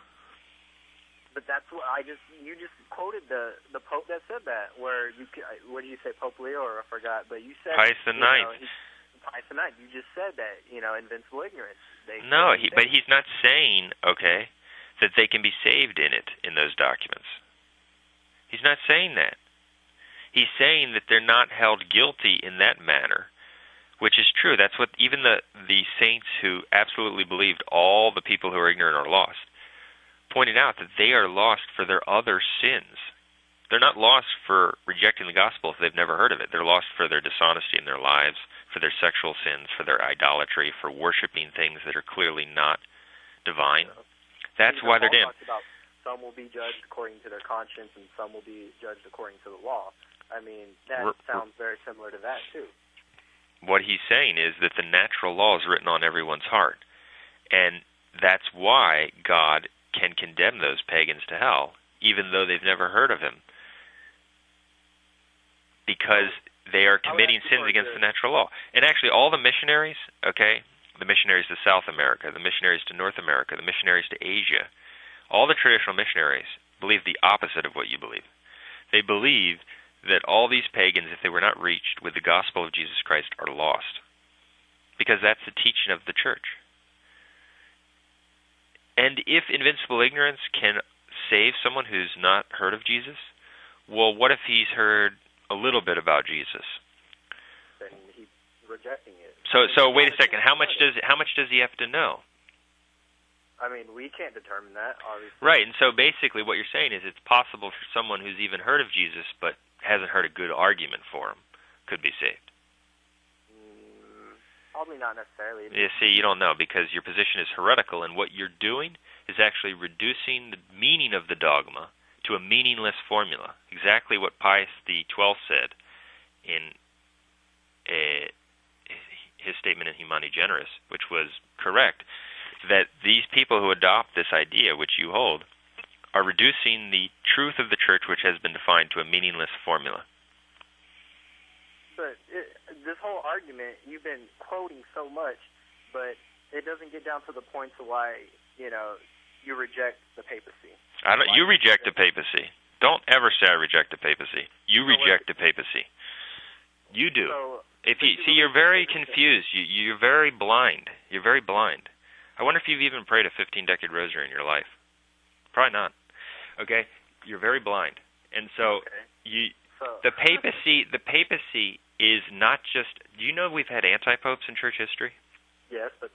But that's what you just quoted the Pope that said that. What did you say, Pope Leo, or I forgot? But you said Pius IX. Pius IX. You just said that invincible ignorance. But he's not saying that they can be saved in those documents. He's not saying that. He's saying that they're not held guilty in that manner, which is true. That's what even the saints who absolutely believed all the people who are ignorant are lost pointed out, that they are lost for their other sins. They're not lost for rejecting the gospel if they've never heard of it. They're lost for their dishonesty in their lives, for their sexual sins, for their idolatry, for worshiping things that are clearly not divine. That's why they're damned. Some will be judged according to their conscience, and some will be judged according to the law. I mean, that sounds very similar to that, too. What he's saying is that the natural law is written on everyone's heart. And that's why God can condemn those pagans to hell, even though they've never heard of him. Because they are committing sins against the natural law. And actually, all the missionaries, the missionaries to South America, the missionaries to North America, the missionaries to Asia, all the traditional missionaries believe the opposite of what you believe. They believe that all these pagans, if they were not reached with the gospel of Jesus Christ, are lost. Because that's the teaching of the church. And if invincible ignorance can save someone who's not heard of Jesus, well, what if he's heard a little bit about Jesus? Then he's rejecting it. So wait a second. How much does he have to know? I mean, we can't determine that, obviously. Right, and so basically what you're saying is it's possible for someone who's even heard of Jesus but hasn't heard a good argument for him could be saved. Probably not necessarily. You see, you don't know because your position is heretical, and what you're doing is actually reducing the meaning of the dogma to a meaningless formula. Exactly what Pius XII said in his statement in Humani Generis, which was correct, that these people who adopt this idea, which you hold, are reducing the truth of the church, which has been defined, to a meaningless formula. But this whole argument, you've been quoting so much, but it doesn't get down to the point to why, you reject the papacy. You reject the papacy. Don't ever say I reject the papacy. You reject the papacy. You do. So, you're very confused. You're very blind. You're very blind. I wonder if you've even prayed a 15-decade rosary in your life. Probably not. Okay? You're very blind. And so, the papacy is not just... Do you know we've had anti-popes in church history? Yes, but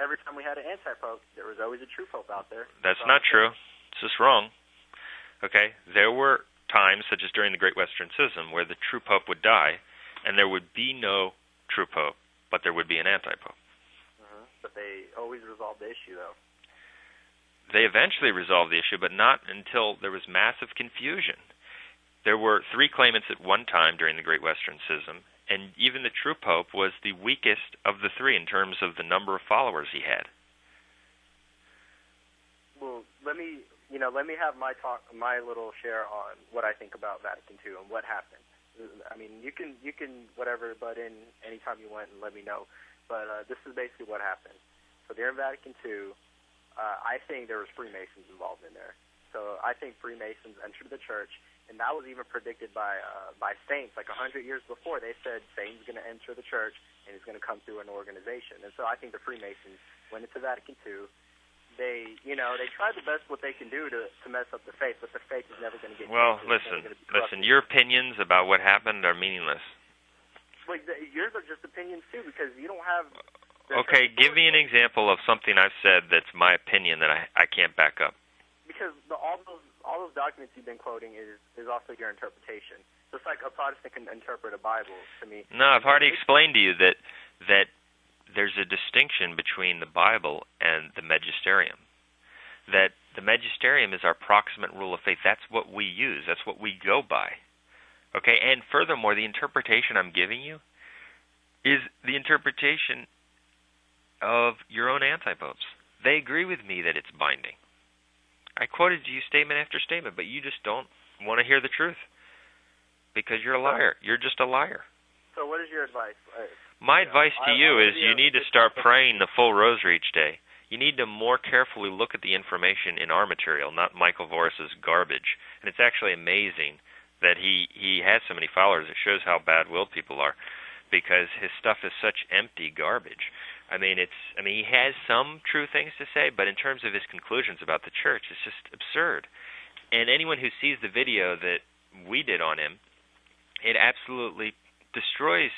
every time we had an anti-pope, there was always a true pope out there. That's not true. It's just wrong. Okay? There were times, such as during the Great Western Schism, where the true pope would die, and there would be no true pope, but there would be an anti-pope. But they always resolved the issue, though. They eventually resolved the issue, but not until there was massive confusion. There were 3 claimants at one time during the Great Western Schism, and even the true pope was the weakest of the 3 in terms of the number of followers he had. Well, let me have my little share on what I think about Vatican II and what happened. I mean, you can whatever butt in anytime you want and let me know. But this is basically what happened. So during Vatican II, I think there was Freemasons involved in there. So I think Freemasons entered the church, and that was even predicted by saints. Like 100 years before, they said Satan's going to enter the church, and he's going to come through an organization. And so I think the Freemasons went into Vatican II. They tried the best what they can do to mess up the faith, but the faith is never going to get. Well, listen. Your opinions about what happened are meaningless. Like yours are just opinions too, because you don't have. Okay, give me an example of something I've said that's my opinion that I can't back up. Because all those documents you've been quoting is also your interpretation. Just like a Protestant can interpret a Bible to me. No, I've already explained to you that there's a distinction between the Bible and the Magisterium. That the Magisterium is our proximate rule of faith. That's what we use. That's what we go by. Okay, and furthermore, the interpretation I'm giving you is the interpretation of your own anti-popes. They agree with me that it's binding. I quoted you statement after statement, but you just don't want to hear the truth because you're a liar. You're just a liar. So what is your advice? My advice to you is you need to start praying the full rosary each day. You need to more carefully look at the information in our material, not Michael Voris's garbage. And it's actually amazing that he has so many followers. It shows how bad-willed people are because his stuff is such empty garbage. I mean, he has some true things to say, but in terms of his conclusions about the church, it's just absurd. And anyone who sees the video that we did on him, it absolutely destroys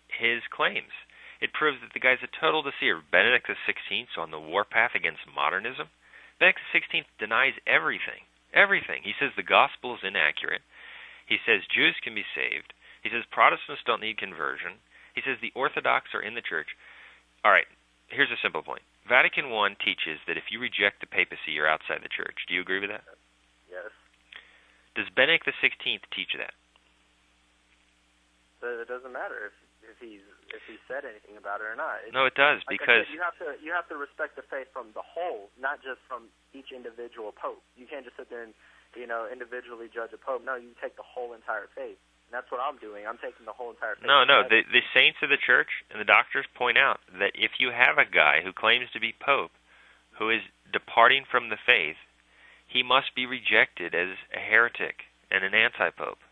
his claims. It proves that the guy's a total deceiver. Benedict XVI on the warpath against modernism. Benedict XVI denies everything. Everything. He says the gospel is inaccurate. He says Jews can be saved. He says Protestants don't need conversion. He says the Orthodox are in the church. All right, here's a simple point. Vatican I teaches that if you reject the papacy, you're outside the church. Do you agree with that? Yes. Does Benedict XVI teach that? It doesn't matter if he said anything about it or not. No, it does, because you have to respect the faith from the whole, not just from each individual pope. You can't just sit there and individually judge a pope. No, you take the whole entire faith. And that's what I'm doing. I'm taking the whole entire faith. No. The saints of the church and the doctors point out that if you have a guy who claims to be pope who is departing from the faith, he must be rejected as a heretic and an anti-pope.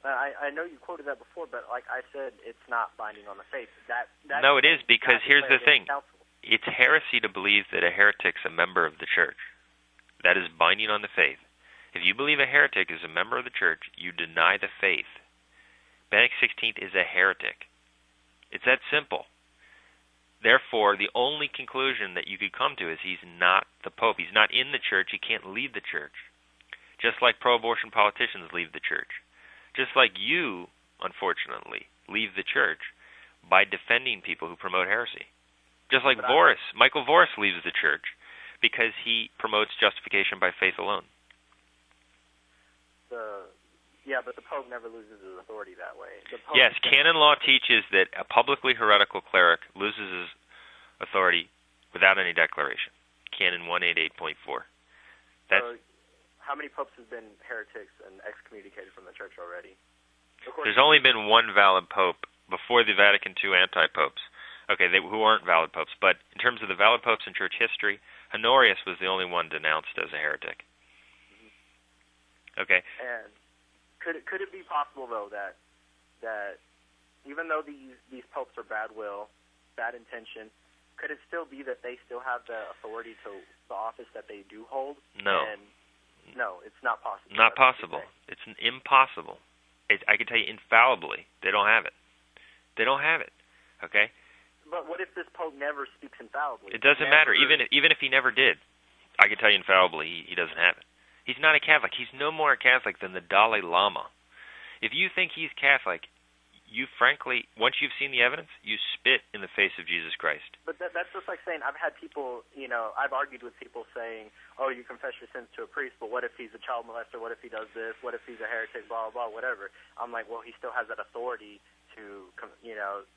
I know you quoted that before, but like I said, it's not binding on the faith. No, it is, because here's the thing. it's heresy to believe that a heretic's a member of the church. That is binding on the faith. If you believe a heretic is a member of the church, you deny the faith. Benedict XVI is a heretic. It's that simple. Therefore, the only conclusion that you could come to is he's not the Pope. He's not in the church. He can't leave the church. Just like pro-abortion politicians leave the church. Just like you, unfortunately, leave the church by defending people who promote heresy. Just like Michael Voris leaves the church because he promotes justification by faith alone. But the Pope never loses his authority that way. Yes, canon law teaches that a publicly heretical cleric loses his authority without any declaration. Canon 188.4. So, how many popes have been heretics and excommunicated from the church already? There's only been one valid pope before the Vatican II anti-popes. Okay, who aren't valid popes. But in terms of the valid popes in church history, Honorius was the only one denounced as a heretic. Okay. And could it be possible though that even though these popes are bad will, bad intention, could it still be that they still have the authority to the office that they do hold? No. And no, it's not possible. Not possible. It's impossible. I can tell you infallibly, they don't have it. They don't have it. Okay. But what if this pope never speaks infallibly? It doesn't matter. Even if he never did, I can tell you infallibly he doesn't have it. He's not a Catholic. He's no more a Catholic than the Dalai Lama. If you think he's Catholic, you frankly, once you've seen the evidence, you spit in the face of Jesus Christ. But that's just like saying, I've had people, I've argued with people saying, oh, you confess your sins to a priest, but what if he's a child molester? What if he does this? What if he's a heretic, blah, blah, blah, whatever. I'm like, well, he still has that authority to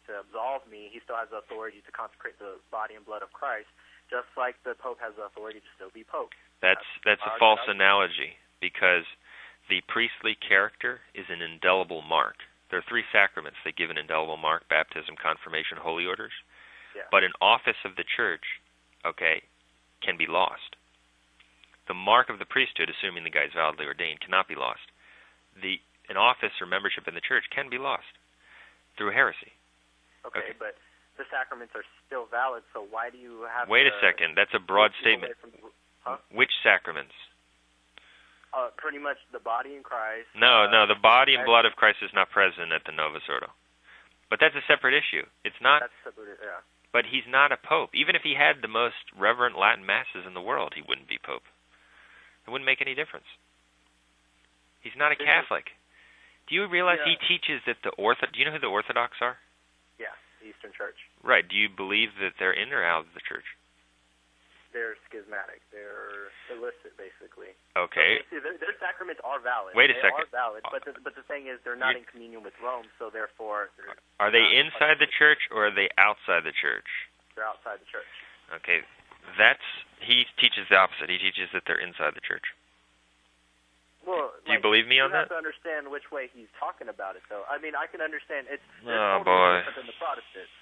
absolve me. He still has the authority to consecrate the body and blood of Christ, just like the Pope has the authority to still be Pope. That's a false analogy, because the priestly character is an indelible mark. There are 3 sacraments that give an indelible mark: baptism, confirmation, holy orders. Yeah. But an office of the church, can be lost. The mark of the priesthood, assuming the guy is validly ordained, cannot be lost. An office or membership in the church can be lost through heresy. Okay, but the sacraments are still valid, so why do you have Wait a second. That's a broad statement. Which sacraments? Pretty much the body in Christ. No, the body and blood of Christ is not present at the Novus Ordo. But that's a separate issue. It's not. That's separate, yeah. But he's not a pope. Even if he had the most reverent Latin masses in the world, he wouldn't be pope. It wouldn't make any difference. He's not a Catholic. Do you realize he teaches that do you know who the Orthodox are? Yeah, the Eastern Church. Right. Do you believe that they're in or out of the church? They're schismatic. They're illicit, basically. Okay. So, their sacraments are valid. Wait a second. They are valid, but the thing is, they're not in communion with Rome, so therefore... Are they inside the church, or are they outside the church? They're outside the church. Okay. He teaches the opposite. He teaches that they're inside the church. Well, do you believe me on that? You have to understand which way he's talking about it, though. I mean, I can understand it's totally different than the Protestants.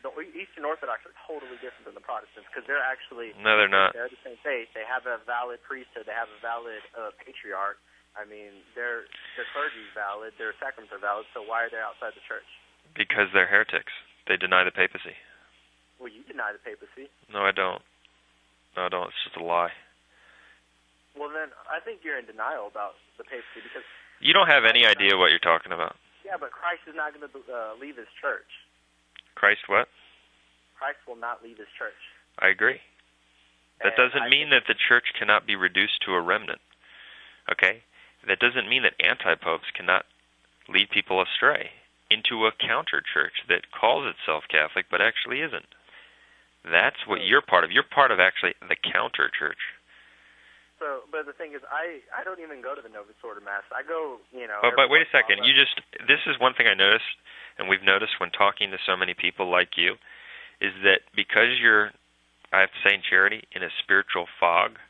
The Eastern Orthodox are totally different than the Protestants, because they're actually... No, they're not. They're the same faith. They have a valid priesthood. They have a valid patriarch. I mean, their clergy is valid. Their sacraments are valid. So why are they outside the church? Because they're heretics. They deny the papacy. Well, you deny the papacy. No, I don't. No, I don't. It's just a lie. Well, then, I think you're in denial about the papacy, because... You don't have any idea what you're talking about. Yeah, but Christ is not going to leave his church. Christ what? Christ will not leave his church. I agree. That doesn't mean that the church cannot be reduced to a remnant. Okay? That doesn't mean that anti-popes cannot lead people astray into a counter-church that calls itself Catholic but actually isn't. That's what you're part of. You're part of actually the counter-church. So, but the thing is, I don't even go to the Novus Ordo Mass. I go, But wait a second. This is one thing I noticed, and we've noticed when talking to so many people like you, is that because you're, I have to say in charity, in a spiritual fog,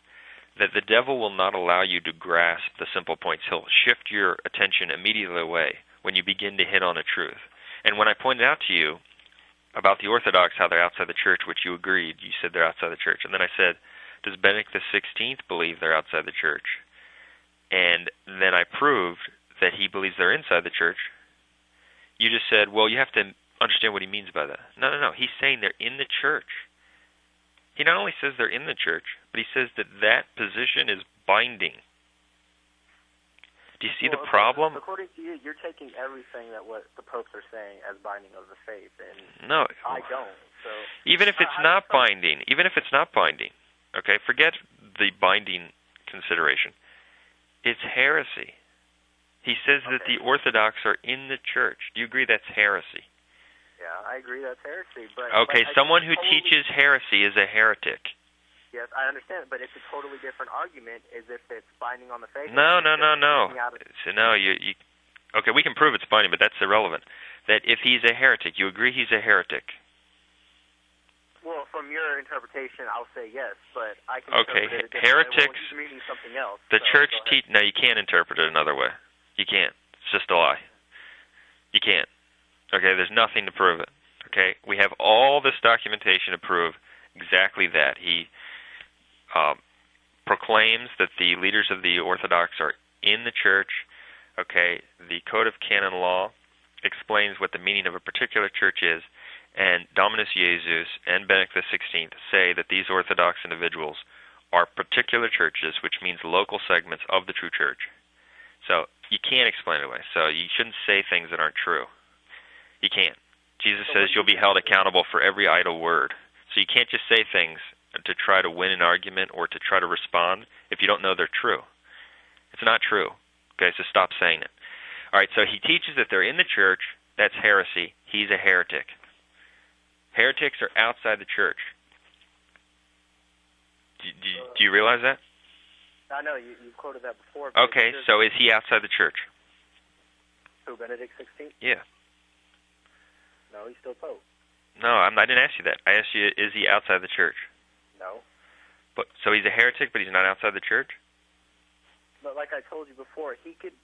that the devil will not allow you to grasp the simple points. He'll shift your attention immediately away when you begin to hit on a truth. And when I pointed out to you about the Orthodox, how they're outside the church, which you agreed, you said they're outside the church, and then I said, does Benedict XVI believe they're outside the church? And then I proved that he believes they're inside the church. You just said, well, you have to understand what he means by that. No. He's saying they're in the church. He not only says they're in the church, but he says that that position is binding. Do you see the problem? According to you, you're taking everything that what the popes are saying as binding of the faith, and no, I don't. So even if it's not binding, okay, forget the binding consideration. It's heresy. He says that the Orthodox are in the church. Do you agree that's heresy? Yeah, I agree that's heresy. But okay, someone who teaches heresy is a heretic. Yes, I understand, but it's a totally different argument as if it's binding on the faith. No. So no, you okay, we can prove it's binding, but that's irrelevant. That if he's a heretic, you agree he's a heretic? Well, from your interpretation, I'll say yes, but I can interpret it heretics, meaning something else. The church no, you can't interpret it another way. You can't. It's just a lie. You can't. Okay, there's nothing to prove it. Okay, we have all this documentation to prove exactly that. He proclaims that the leaders of the Orthodox are in the church. Okay, the Code of Canon Law explains what the meaning of a particular church is, and Dominus Jesus and Benedict XVI say that these Orthodox individuals are particular churches, which means local segments of the true church. So you can't explain it away. So you shouldn't say things that aren't true. You can't. Jesus says you'll be held accountable for every idle word. So you can't just say things to try to win an argument or to try to respond if you don't know they're true. It's not true. Okay, so stop saying it. All right, so he teaches that they're in the church. That's heresy. He's a heretic. Heretics are outside the church. Do you realize that? I know, you quoted that before. Okay, so is he outside the church? Who, Benedict XVI? Yeah. No, he's still Pope. No, I didn't ask you that. I asked you, is he outside the church? No. But so he's a heretic, but he's not outside the church? But like I told you before, he could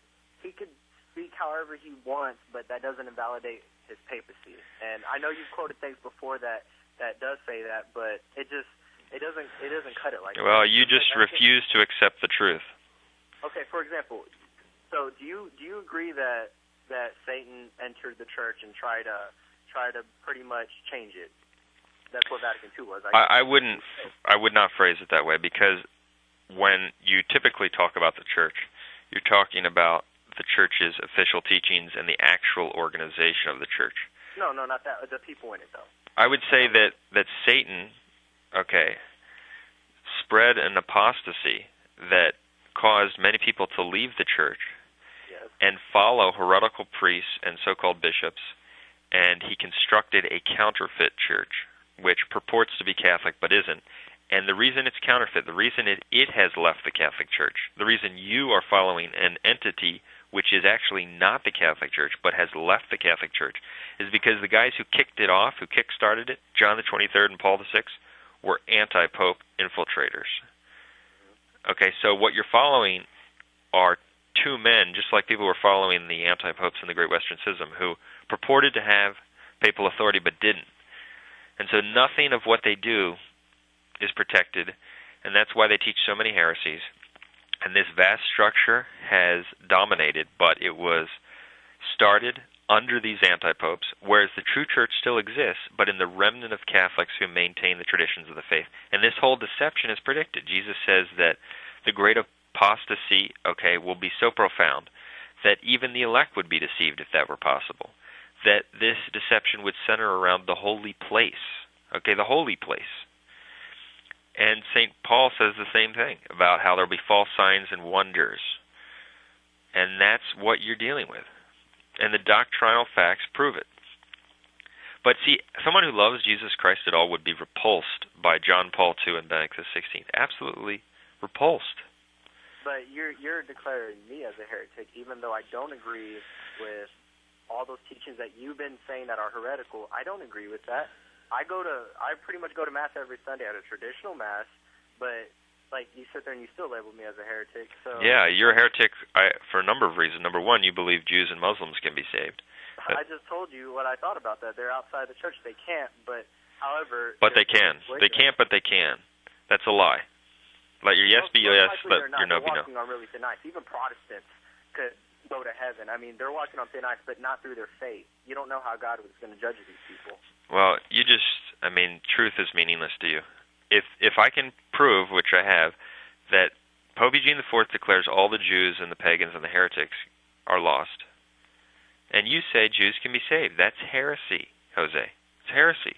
speak however he wants, but that doesn't invalidate his papacy. And I know you've quoted things before that does say that, but it doesn't cut it like that. Well, you just refuse to accept the truth. Okay, for example, so do you agree that Satan entered the church and tried to pretty much change it? That's what Vatican II was. I would not phrase it that way, because when you typically talk about the church, you're talking about the church's official teachings and the actual organization of the church. No, not that. The people in it, though. I would say that Satan, spread an apostasy that caused many people to leave the church and follow heretical priests and so-called bishops, and he constructed a counterfeit church, which purports to be Catholic but isn't. And the reason it's counterfeit, the reason it has left the Catholic Church, the reason you are following an entity which is actually not the Catholic Church but has left the Catholic Church, is because the guys who kicked it off, who kick-started it, John the 23rd and Paul the 6th, were anti-Pope infiltrators. Okay, so what you're following are two men, just like people were following the anti-popes in the Great Western Schism, who purported to have papal authority but didn't. And so nothing of what they do is protected, and that's why they teach so many heresies. And this vast structure has dominated, but it was started under these anti-popes, whereas the true church still exists, but in the remnant of Catholics who maintain the traditions of the faith. And this whole deception is predicted. Jesus says that the great apostasy, will be so profound that even the elect would be deceived if that were possible. That this deception would center around the holy place, the holy place. And St. Paul says the same thing about how there will be false signs and wonders. And that's what you're dealing with. And the doctrinal facts prove it. But see, someone who loves Jesus Christ at all would be repulsed by John Paul II and Benedict XVI. Absolutely repulsed. But you're declaring me as a heretic, even though I don't agree with all those teachings that you've been saying that are heretical. I don't agree with that. I pretty much go to Mass every Sunday at a traditional Mass, but like you sit there and you still label me as a heretic. So yeah, you're a heretic for a number of reasons. Number one, you believe Jews and Muslims can be saved. I just told you what I thought about that. They're outside the church. They can't, but however... But they can. They can't, but they can. That's a lie. Let your yes be yes, let your no be no. They're walking on really thin ice. Even Protestants could go to heaven. I mean, they're walking on thin ice, but not through their faith. You don't know how God was going to judge these people. Well, truth is meaningless to you. if I can prove, which I have, that Pope Eugene IV declares all the Jews and the pagans and the heretics are lost, and you say Jews can be saved, that's heresy, Jose. It's heresy.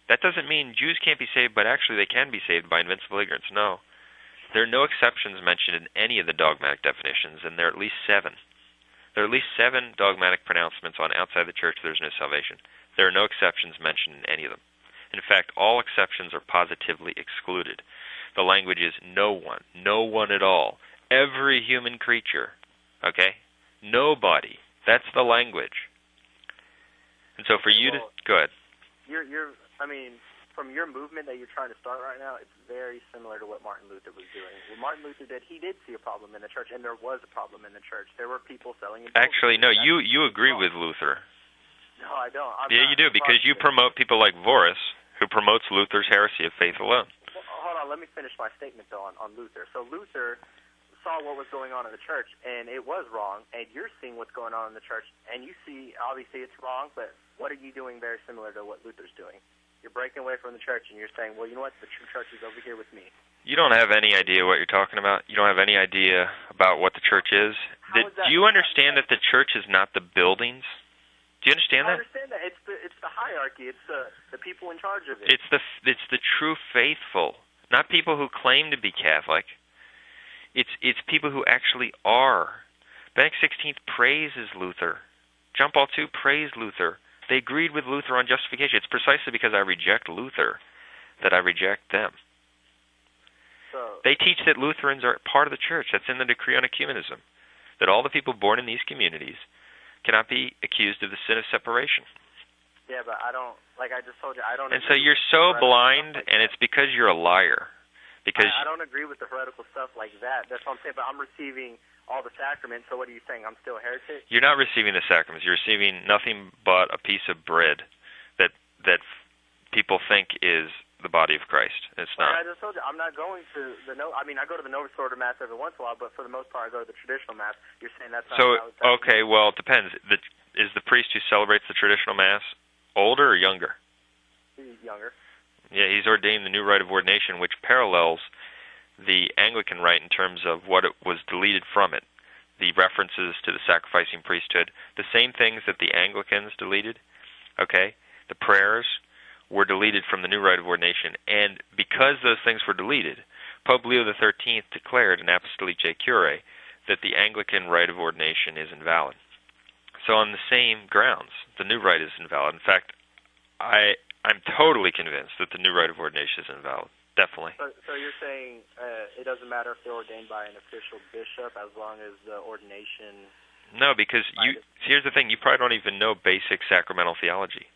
That doesn't mean Jews can't be saved, but actually they can be saved by invincible ignorance. No. There are no exceptions mentioned in any of the dogmatic definitions, and there are at least 7. There are at least 7 dogmatic pronouncements on outside the church there's no salvation. There are no exceptions mentioned in any of them. In fact, all exceptions are positively excluded. The language is no one at all, every human creature, okay? Nobody. That's the language. And so for you to... Go ahead. From your movement that you're trying to start right now, it's very similar to what Martin Luther was doing. What Martin Luther did, he did see a problem in the church, and there was a problem in the church. There were people selling... Actually, no, you agree with Luther. No, I don't. You do, because you promote people like Voris, who promotes Luther's heresy of faith alone. Well, hold on, let me finish my statement, though, on Luther. So Luther saw what was going on in the church, and it was wrong, and you're seeing what's going on in the church, and you see, obviously, it's wrong, but what are you doing very similar to what Luther's doing? You're breaking away from the church, and you're saying, well, you know what, the true church is over here with me. You don't have any idea what you're talking about. You don't have any idea about what the church is. Do you understand that the church is not the buildings? Do you understand that? I understand that. It's the hierarchy. It's the people in charge of it. It's the true faithful, not people who claim to be Catholic. It's people who actually are. Benedict XVI praises Luther. John Paul II praised Luther. They agreed with Luther on justification. It's precisely because I reject Luther that I reject them. So, they teach that Lutherans are part of the church. That's in the Decree on Ecumenism. That all the people born in these communities cannot be accused of the sin of separation. Yeah, but I don't, like I just told you, I don't... And so you're so blind, and it's because you're a liar. Because I don't agree with the heretical stuff like that. That's what I'm saying, but I'm receiving all the sacraments, so what are you saying? I'm still a heretic? You're not receiving the sacraments. You're receiving nothing but a piece of bread that people think is the body of Christ. It's not. Like I just told you, I'm not going to the I go to the Novus Order Mass every once in a while, but for the most part I go to the traditional Mass. You're saying that's not... Okay, well, it depends. Is the priest who celebrates the traditional Mass older or younger? He's younger. Yeah, he's ordained the new rite of ordination, which parallels the Anglican rite in terms of what it was deleted from it. The references to the sacrificing priesthood, the same things that the Anglicans deleted, okay? The prayers were deleted from the new rite of ordination, and because those things were deleted, Pope Leo XIII declared in Apostolicae Curae that the Anglican rite of ordination is invalid. So on the same grounds, the new rite is invalid. In fact, I'm totally convinced that the new rite of ordination is invalid. Definitely. So you're saying it doesn't matter if they're ordained by an official bishop as long as the ordination... No, because here's the thing. You probably don't even know basic sacramental theology.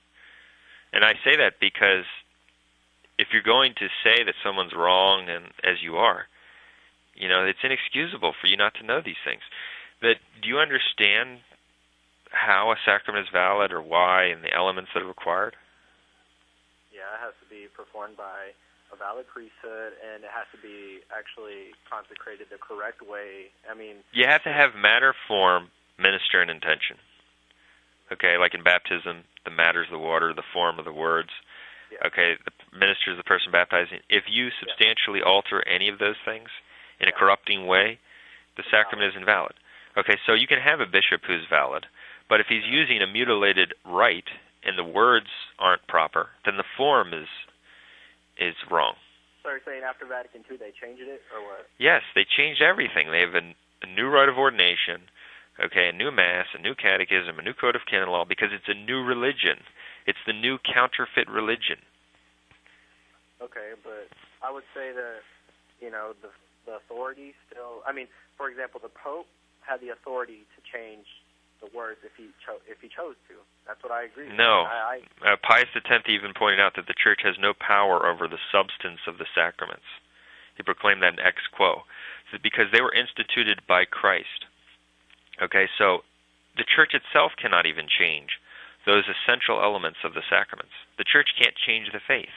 And I say that because if you're going to say that someone's wrong, and as you are, it's inexcusable for you not to know these things. But do you understand how a sacrament is valid or why and the elements that are required? Yeah, it has to be performed by a valid priesthood, and it has to be actually consecrated the correct way. You have to have matter, form, minister, and intention. Okay, like in baptism, the matter is the water, the form of the words. Yeah. Okay, the minister is the person baptizing. If you substantially alter any of those things in a corrupting way, the sacrament is invalid. Okay, so you can have a bishop who's valid, but if he's using a mutilated rite and the words aren't proper, then the form is wrong. So you're saying after Vatican II they changed it, or what? Yes, they changed everything. They have a new rite of ordination, okay, a new Mass, a new catechism, a new code of canon law, because it's a new religion. It's the new counterfeit religion. Okay, but I would say that, the authority still... for example, the Pope had the authority to change the words if he chose to. That's what I agree with. No. Pius X even pointed out that the Church has no power over the substance of the sacraments. He proclaimed that in ex quo, because they were instituted by Christ. Okay, so the Church itself cannot even change those essential elements of the sacraments. The Church can't change the faith.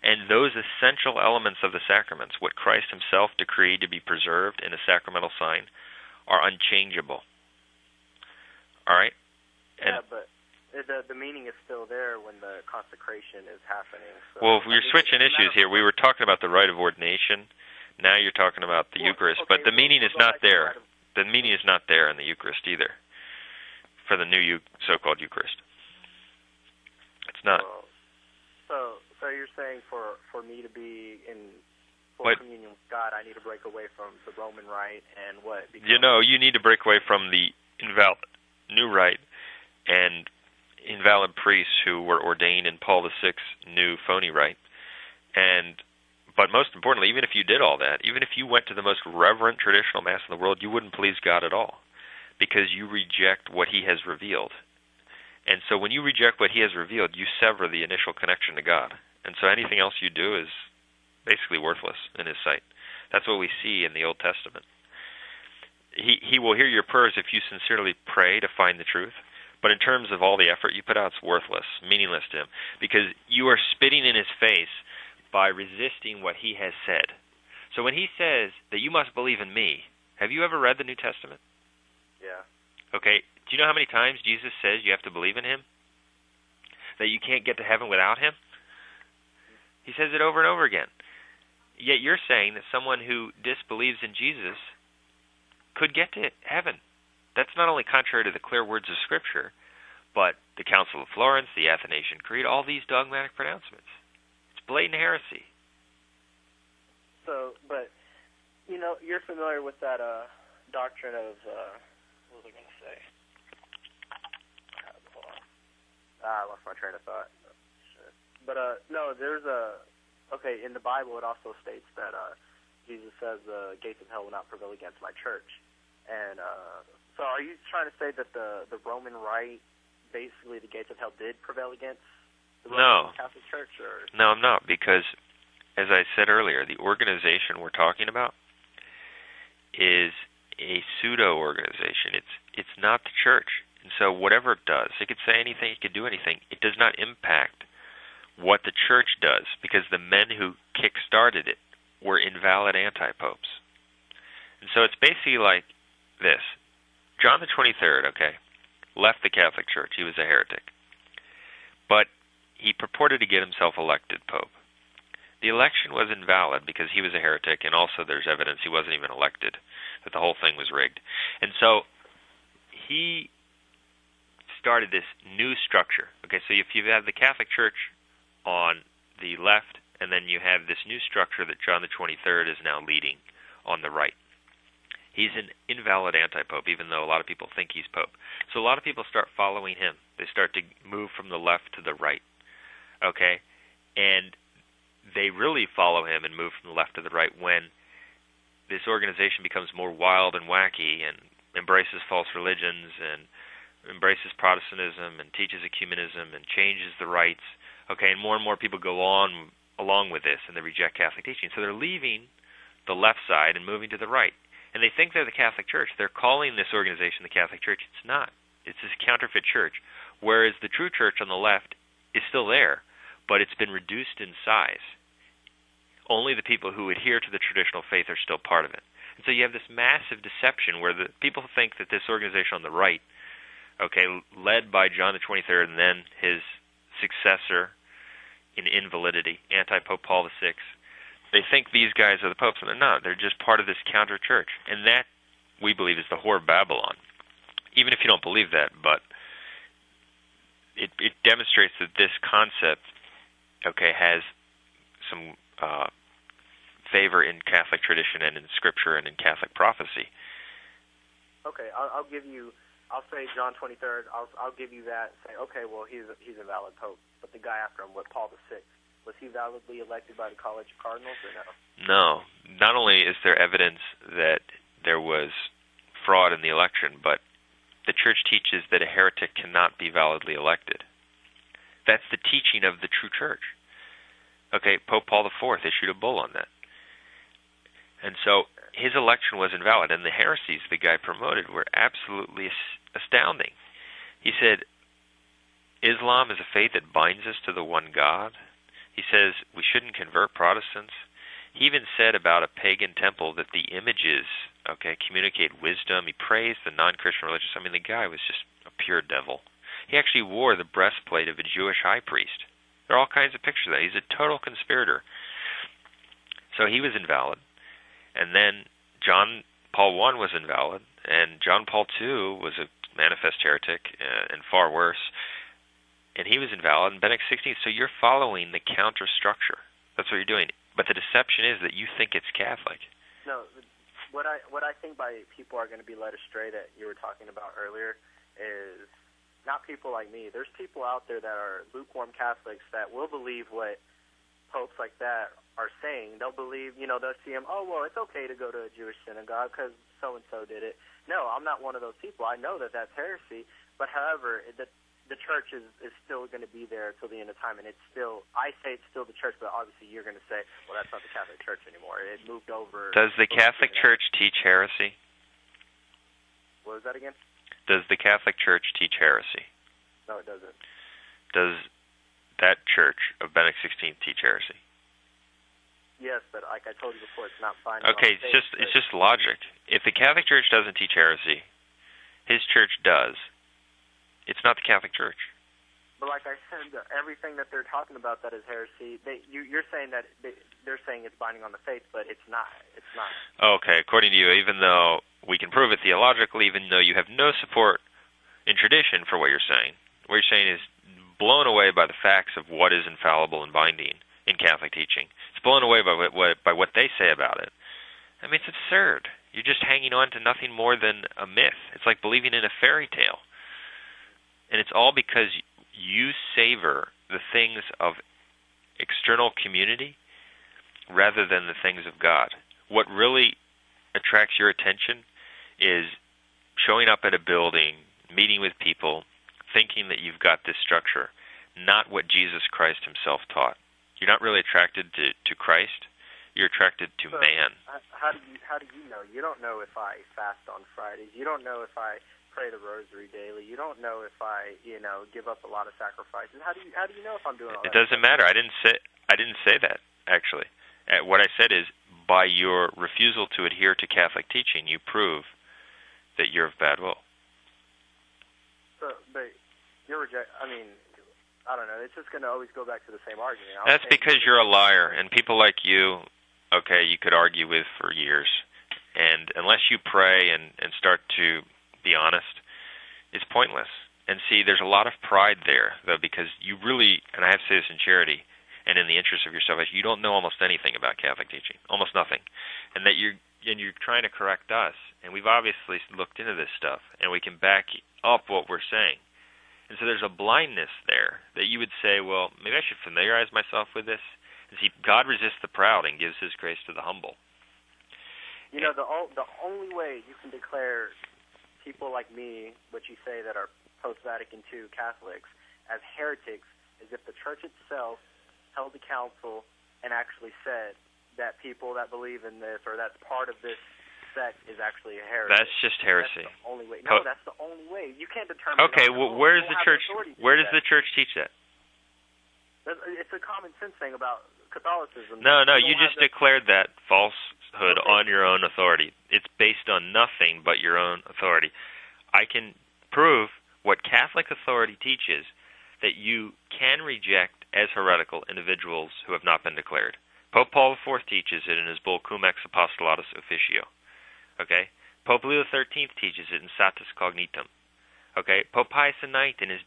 And those essential elements of the sacraments, what Christ himself decreed to be preserved in a sacramental sign, are unchangeable. All right? Yeah, but the meaning is still there when the consecration is happening. So, well, if we're switching issues here, we were talking about the rite of ordination. Now you're talking about the Eucharist, but the meaning is not there. The meaning is not there in the Eucharist either, for the new so-called Eucharist. It's not. So you're saying for me to be in full communion with God, I need to break away from the Roman rite and what? You need to break away from the invalid new rite and invalid priests who were ordained in Paul VI's new phony rite. But most importantly, even if you did all that, even if you went to the most reverent traditional Mass in the world, you wouldn't please God at all, because you reject what He has revealed. And so when you reject what He has revealed, you sever the initial connection to God. And so anything else you do is basically worthless in His sight. That's what we see in the Old Testament. He will hear your prayers if you sincerely pray to find the truth. But in terms of all the effort you put out, it's worthless, meaningless to Him, because you are spitting in His face by resisting what He has said. So when He says that you must believe in me, have you ever read the New Testament? Yeah. Okay, do you know how many times Jesus says you have to believe in Him? That you can't get to heaven without Him? He says it over and over again. Yet you're saying that someone who disbelieves in Jesus could get to heaven. That's not only contrary to the clear words of Scripture, but the Council of Florence, the Athanasian Creed, all these dogmatic pronouncements. It's blatant heresy. So, but, you're familiar with that doctrine of, what was I going to say? Hold on. I lost my train of thought. Shit. But, no, in the Bible it also states that Jesus says the gates of hell will not prevail against my church. And so are you trying to say that the Roman rite, basically the gates of hell did prevail against the Roman Catholic Church? Or? No, I'm not, because as I said earlier, the organization we're talking about is a pseudo-organization. It's not the church. And so whatever it does, it could say anything, it could do anything. It does not impact what the church does, because the men who kick-started it were invalid anti-popes. And so it's basically like this. John the 23rd, left the Catholic Church. He was a heretic. But he purported to get himself elected pope. The election was invalid because he was a heretic, and also there's evidence he wasn't even elected, that the whole thing was rigged. And so he started this new structure. So if you have the Catholic Church on the left, and then you have this new structure that John the 23rd is now leading on the right. He's an invalid anti-pope, even though a lot of people think he's pope. So a lot of people start following him. They start to move from the left to the right, And they really follow him and move from the left to the right when this organization becomes more wild and wacky and embraces false religions and embraces Protestantism and teaches ecumenism and changes the rites. And more and more people go on along with this, and they reject Catholic teaching. So they're leaving the left side and moving to the right. And they think they're the Catholic Church. They're calling this organization the Catholic Church. It's not. It's this counterfeit church. Whereas the true church on the left is still there, but it's been reduced in size. Only the people who adhere to the traditional faith are still part of it. And so you have this massive deception where the people think that this organization on the right, led by John the 23rd and then his successor in invalidity, anti-Pope Paul VI, they think these guys are the popes, and they're not. They're just part of this counter-church. And that, we believe, is the whore of Babylon. Even if you don't believe that, but it demonstrates that this concept, has some favor in Catholic tradition and in Scripture and in Catholic prophecy. I'll say John 23rd. I'll give you that. Say, he's a valid pope. But the guy after him, Paul VI, was he validly elected by the College of Cardinals or no? No. Not only is there evidence that there was fraud in the election, but the Church teaches that a heretic cannot be validly elected. That's the teaching of the true Church. Pope Paul IV issued a bull on that. And so his election was invalid, and the heresies the guy promoted were absolutely astounding. He said, Islam is a faith that binds us to the one God. He says we shouldn't convert Protestants. He even said about a pagan temple that the images, communicate wisdom. He praised the non-Christian religious. The guy was just a pure devil. He actually wore the breastplate of a Jewish high priest. There are all kinds of pictures of that. He's a total conspirator. So he was invalid. And then John Paul I was invalid, and John Paul II was a manifest heretic and far worse, and he was invalid, and Benedict XVI. So you're following the counter structure. That's what you're doing. But the deception is that you think it's Catholic. No, what I think by people are going to be led astray that you were talking about earlier is not people like me. There's people out there that are lukewarm Catholics that will believe what popes like that are saying. They'll believe, they'll see them, oh, well, it's okay to go to a Jewish synagogue because so-and-so did it. No, I'm not one of those people. I know that that's heresy, but however, the church is still going to be there till the end of time, and it's still, I say it's still the church, but obviously you're going to say, well, that's not the Catholic Church anymore. It moved over. Does the Catholic Church teach heresy? What was that again? Does the Catholic Church teach heresy? No, it doesn't. Does that church of Benedict XVI teach heresy? Yes, but like I told you before, it's not binding. Okay, it's just logic. If the Catholic Church doesn't teach heresy, his church does. It's not the Catholic Church. But like I said, everything that they're talking about that is heresy, you're saying that they're saying it's binding on the faith, but it's not. It's not. Okay, according to you, even though we can prove it theologically, even though you have no support in tradition for what you're saying is blown away by the facts of what is infallible and binding in Catholic teaching. It's blown away by what they say about it. I mean, it's absurd. You're just hanging on to nothing more than a myth. It's like believing in a fairy tale. And it's all because you savor the things of external community rather than the things of God. What really attracts your attention is showing up at a building, meeting with people, thinking that you've got this structure, not what Jesus Christ himself taught. You're not really attracted to Christ. You're attracted to man. How do you know? You don't know if I fast on Fridays. You don't know if I pray the rosary daily. You don't know if I, give up a lot of sacrifices. How do you know if I'm doing all that? It doesn't matter. I didn't say that, actually. What I said is, by your refusal to adhere to Catholic teaching, you prove that you're of bad will. So, but I don't know. It's just going to always go back to the same argument. That's because you're a liar, and people like you, you could argue with for years. And unless you pray and start to be honest, it's pointless. And see, there's a lot of pride there, though, because you really, and I have to say this in charity and in the interest of your salvation, you don't know almost anything about Catholic teaching, almost nothing, and that you're trying to correct us. And we've obviously looked into this stuff, and we can back up what we're saying. And so there's a blindness there that you would say, well, maybe I should familiarize myself with this. And see, God resists the proud and gives his grace to the humble. The only way you can declare people like me, what you say that are post-Vatican II Catholics, as heretics is if the church itself held a council and actually said that people that believe in this or that's part of this sect is actually a heresy. That's just heresy. That's the only way. No, that's the only way. You can't determine. Okay, well, where does the church teach that? It's a common sense thing about Catholicism. No, you just declared that falsehood on your own authority. It's based on nothing but your own authority. I can prove what Catholic authority teaches that you can reject as heretical individuals who have not been declared. Pope Paul IV teaches it in his bull Cum Ex Apostolatus Officio. Okay? Pope Leo XIII teaches it in Satis Cognitum. Okay? Pope Pius IX in his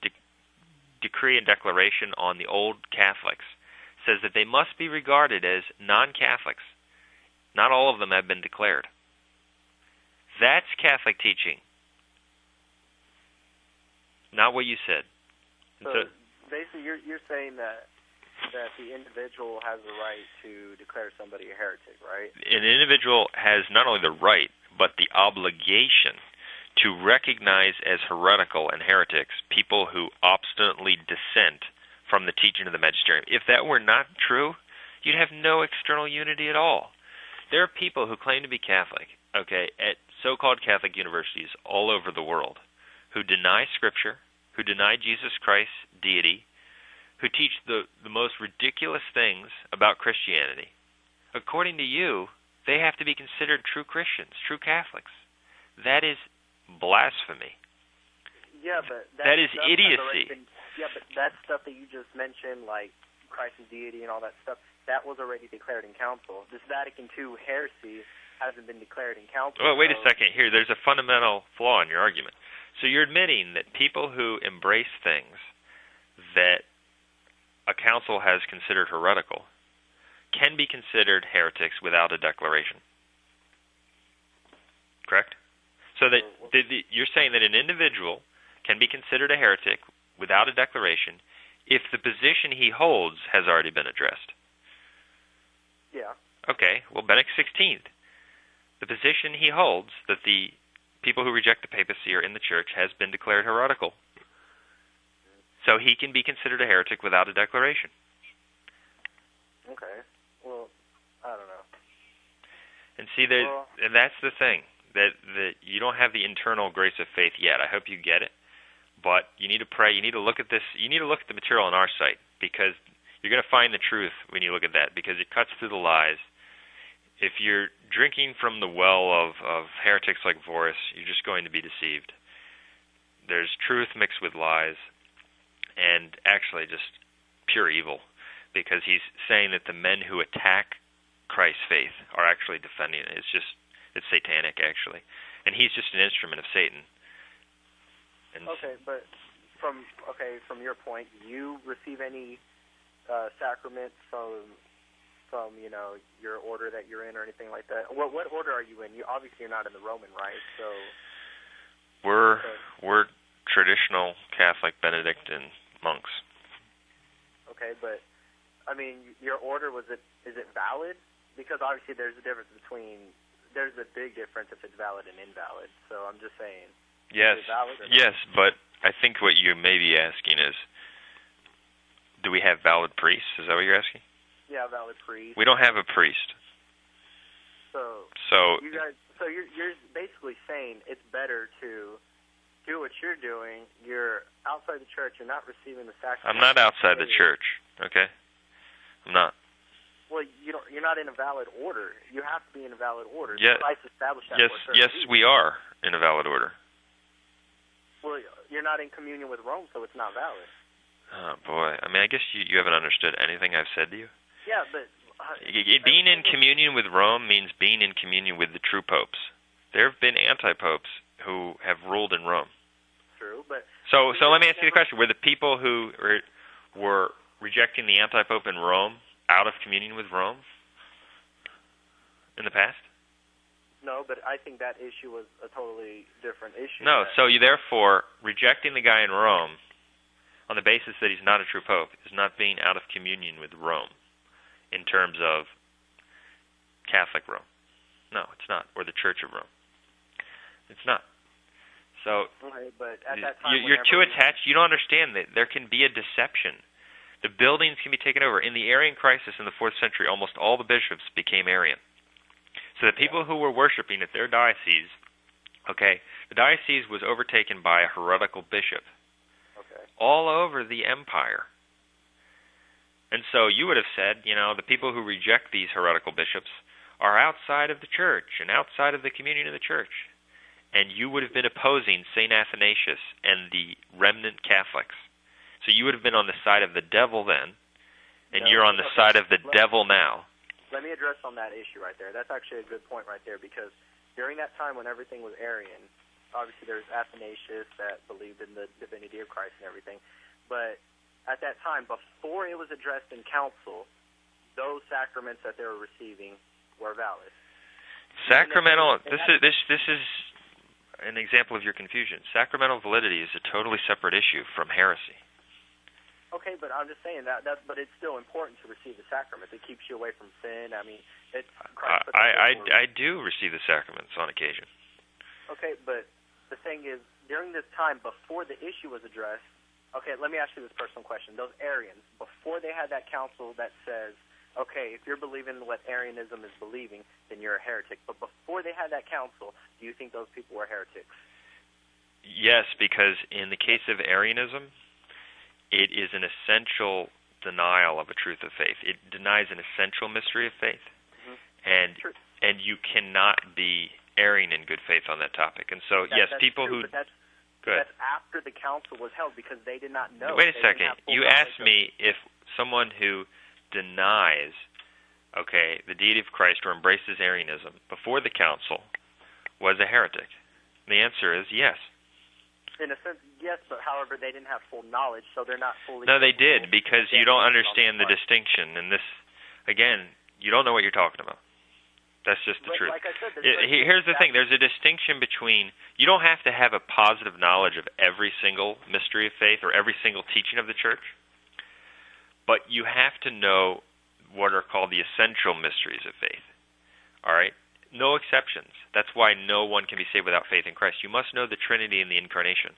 decree and declaration on the old Catholics says that they must be regarded as non-Catholics. Not all of them have been declared. That's Catholic teaching. Not what you said. So basically you're saying that the individual has the right to declare somebody a heretic, right? An individual has not only the right, but the obligation to recognize as heretical and heretics people who obstinately dissent from the teaching of the magisterium. If that were not true, you'd have no external unity at all. There are people who claim to be Catholic, at so-called Catholic universities all over the world, who deny Scripture, who deny Jesus Christ's deity, who teach the most ridiculous things about Christianity. According to you, they have to be considered true Christians, true Catholics. That is blasphemy. Yeah, but that is idiocy. But that stuff that you just mentioned, like Christ's deity and all that stuff, that was already declared in council. This Vatican II heresy hasn't been declared in council. Well, wait a second. Here, there's a fundamental flaw in your argument. So you're admitting that people who embrace things that a council has considered heretical can be considered heretics without a declaration. Correct? So that you're saying that an individual can be considered a heretic without a declaration if the position he holds has already been addressed. Yeah. Okay, well, Benedict XVI, the position he holds, that the people who reject the papacy are in the church, has been declared heretical. So he can be considered a heretic without a declaration. Okay. Well, I don't know. And see, and that's the thing, that you don't have the internal grace of faith yet. I hope you get it. But you need to pray. You need to look at this. You need to look at the material on our site, because you're going to find the truth when you look at that, because it cuts through the lies. If you're drinking from the well of heretics like Voris, you're just going to be deceived. There's truth mixed with lies, and actually just pure evil, because he's saying that the men who attack Christ's faith are actually defending it. It's satanic, actually. And he's just an instrument of Satan. Okay, but from your point, do you receive any sacraments from your order that you're in or anything like that? What order are you in? Obviously you're not in the Roman, right? So we're traditional Catholic Benedictine monks. Okay, but I mean, your order, is it valid? Because obviously there's a big difference if it's valid and invalid. So I'm just saying. Yes, but I think what you may be asking is, do we have valid priests? Is that what you're asking? Yeah, valid priests. We don't have a priest. So you're basically saying it's better to do what you're doing. You're outside the church. You're not receiving the sacrament. I'm not outside the church. Okay, I'm not. Well, you're not in a valid order. You have to be in a valid order. Yeah. Christ established that. Yes, we are in a valid order. Well, you're not in communion with Rome, so it's not valid. Oh, boy. I mean, I guess you haven't understood anything I've said to you. Yeah, but being in communion with Rome means being in communion with the true popes. There have been anti-popes who have ruled in Rome. True, but... So let me ask you the question. Were the people who were rejecting the anti-pope in Rome out of communion with Rome in the past? No, but I think that issue was a totally different issue. No, so you therefore, rejecting the guy in Rome on the basis that he's not a true pope is not being out of communion with Rome in terms of Catholic Rome. No, it's not. Or the Church of Rome. It's not. So okay, but at that time, you're too attached. You don't understand that there can be a deception. The buildings can be taken over. In the Arian crisis in the 4th century, almost all the bishops became Arian. So the people who were worshiping at their diocese, the diocese was overtaken by a heretical bishop all over the empire. And so you would have said, the people who reject these heretical bishops are outside of the church and outside of the communion of the church. And you would have been opposing St. Athanasius and the remnant Catholics. So you would have been on the side of the devil then, and you're on the side of the devil now. Let me address on that issue right there. That's actually a good point right there, because during that time when everything was Arian, obviously there's Athanasius that believed in the divinity of Christ and everything, but at that time, before it was addressed in council, those sacraments that they were receiving were valid. Sacramental, this is an example of your confusion. Sacramental validity is a totally separate issue from heresy. Okay, but I'm just saying but it's still important to receive the sacraments. It keeps you away from sin. I mean, I do receive the sacraments on occasion. Okay, but the thing is, during this time, before the issue was addressed, okay, let me ask you this personal question. Those Arians, before they had that council that says, okay, if you're believing what Arianism is believing, then you're a heretic. But before they had that council, do you think those people were heretics? Yes, because in the case of Arianism, it is an essential denial of a truth of faith. It denies an essential mystery of faith. Mm-hmm. And you cannot be erring in good faith on that topic. And so, yes, people who... But That's after the council was held because they did not know. Wait a second. You asked me if someone who denies, the deity of Christ or embraces Arianism before the council was a heretic. And the answer is yes. In a sense, yes, but however, they didn't have full knowledge, so they're not fully... No, they did, because you don't understand the distinction. And this, again, you don't know what you're talking about. That's just the truth. Like I said, here's the thing. There's a distinction between... You don't have to have a positive knowledge of every single mystery of faith or every single teaching of the church, but you have to know what are called the essential mysteries of faith. All right? No exceptions. That's why no one can be saved without faith in Christ. You must know the Trinity and the Incarnation.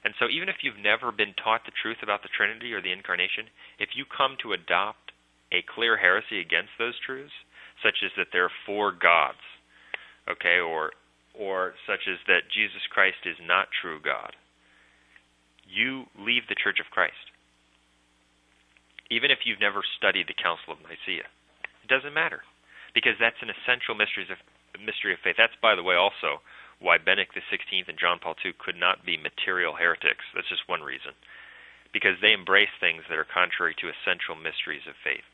And so even if you've never been taught the truth about the Trinity or the Incarnation, if you come to adopt a clear heresy against those truths, such as that there are four gods, or such as that Jesus Christ is not true God, you leave the Church of Christ. Even if you've never studied the Council of Nicaea. It doesn't matter, because that's an essential mystery of faith. That's, by the way, also why Benedict XVI and John Paul II could not be material heretics. That's just one reason. Because they embrace things that are contrary to essential mysteries of faith.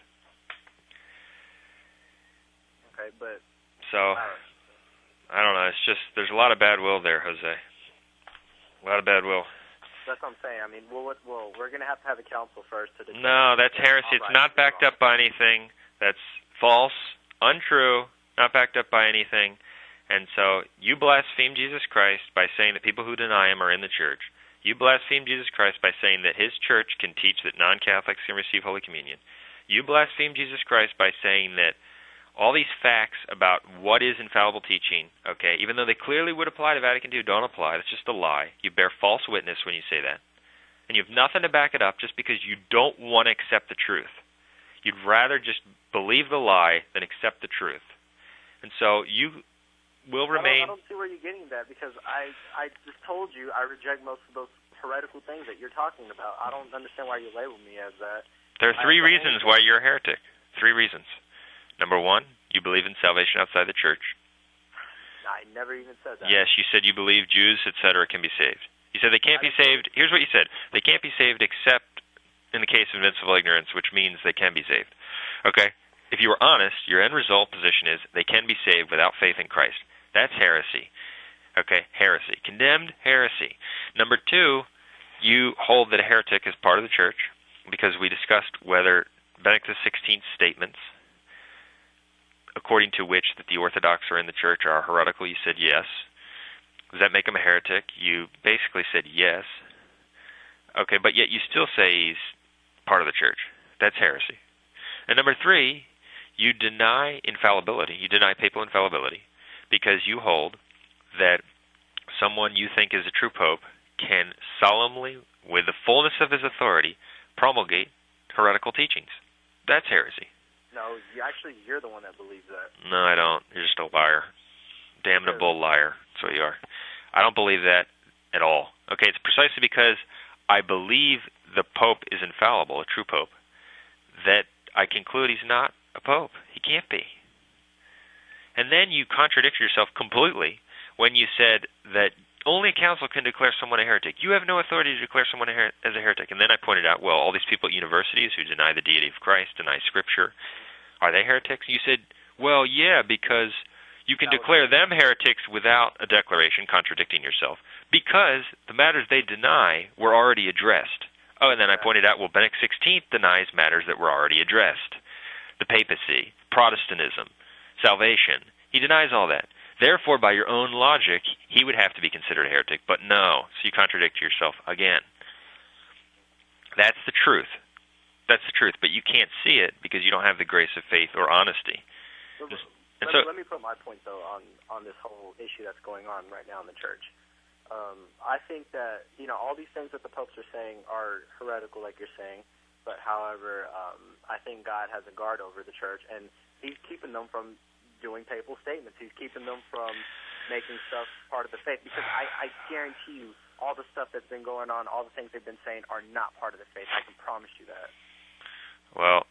Okay, but... So, I don't know. It's just, there's a lot of bad will there, Jose. A lot of bad will. That's what I'm saying. I mean, we're going to have a council first to determine... No, that's heresy. It's not backed up by anything. That's false, untrue, not backed up by anything. And so you blaspheme Jesus Christ by saying that people who deny him are in the church. You blaspheme Jesus Christ by saying that his church can teach that non-Catholics can receive Holy Communion. You blaspheme Jesus Christ by saying that all these facts about what is infallible teaching, even though they clearly would apply to Vatican II, don't apply. That's just a lie. You bear false witness when you say that. And you have nothing to back it up just because you don't want to accept the truth. You'd rather just believe the lie than accept the truth. And so you will remain... I don't see where you're getting that, because I just told you I reject most of those heretical things that you're talking about. I don't understand why you label me as that. There are three reasons why you're a heretic. 3 reasons. Number 1, you believe in salvation outside the church. I never even said that. Yes, you said you believe Jews, etc., can be saved. You said they can't be saved. Here's what you said. They can't be saved except in the case of invincible ignorance, which means they can be saved. Okay? If you were honest, your end result position is they can be saved without faith in Christ. That's heresy. Okay? Heresy. Condemned heresy. Number 2, you hold that a heretic is part of the church, because we discussed whether Benedict XVI's statements, according to which that the Orthodox are in the church, are heretical. You said yes. Does that make him a heretic? You basically said yes. Okay, but yet you still say he's part of the church. That's heresy. And number 3, you deny infallibility. You deny papal infallibility because you hold that someone you think is a true pope can solemnly, with the fullness of his authority, promulgate heretical teachings. That's heresy. No, you're the one that believes that. No, I don't. You're just a liar. Damnable liar. That's what you are. I don't believe that at all. Okay, it's precisely because I believe the Pope is infallible, a true Pope, that I conclude he's not a Pope. He can't be. And then you contradict yourself completely when you said that only a council can declare someone a heretic. You have no authority to declare someone as a heretic. And then I pointed out, well, all these people at universities who deny the deity of Christ, deny Scripture, are they heretics? You said, well, yeah, because you can declare them heretics without a declaration, contradicting yourself, because the matters they deny were already addressed. Oh, and then I pointed out, well, Benedict XVI denies matters that were already addressed. The papacy, Protestantism, salvation. He denies all that. Therefore, by your own logic, he would have to be considered a heretic. But no, so you contradict yourself again. That's the truth. That's the truth. But you can't see it because you don't have the grace of faith or honesty. Let me put my point, though, on this whole issue that's going on right now in the church. I think that, all these things that the popes are saying are heretical, like you're saying, but however, I think God has a guard over the church, and he's keeping them from doing papal statements. He's keeping them from making stuff part of the faith, because I guarantee you all the stuff that's been going on, all the things they've been saying are not part of the faith. I can promise you that. Well,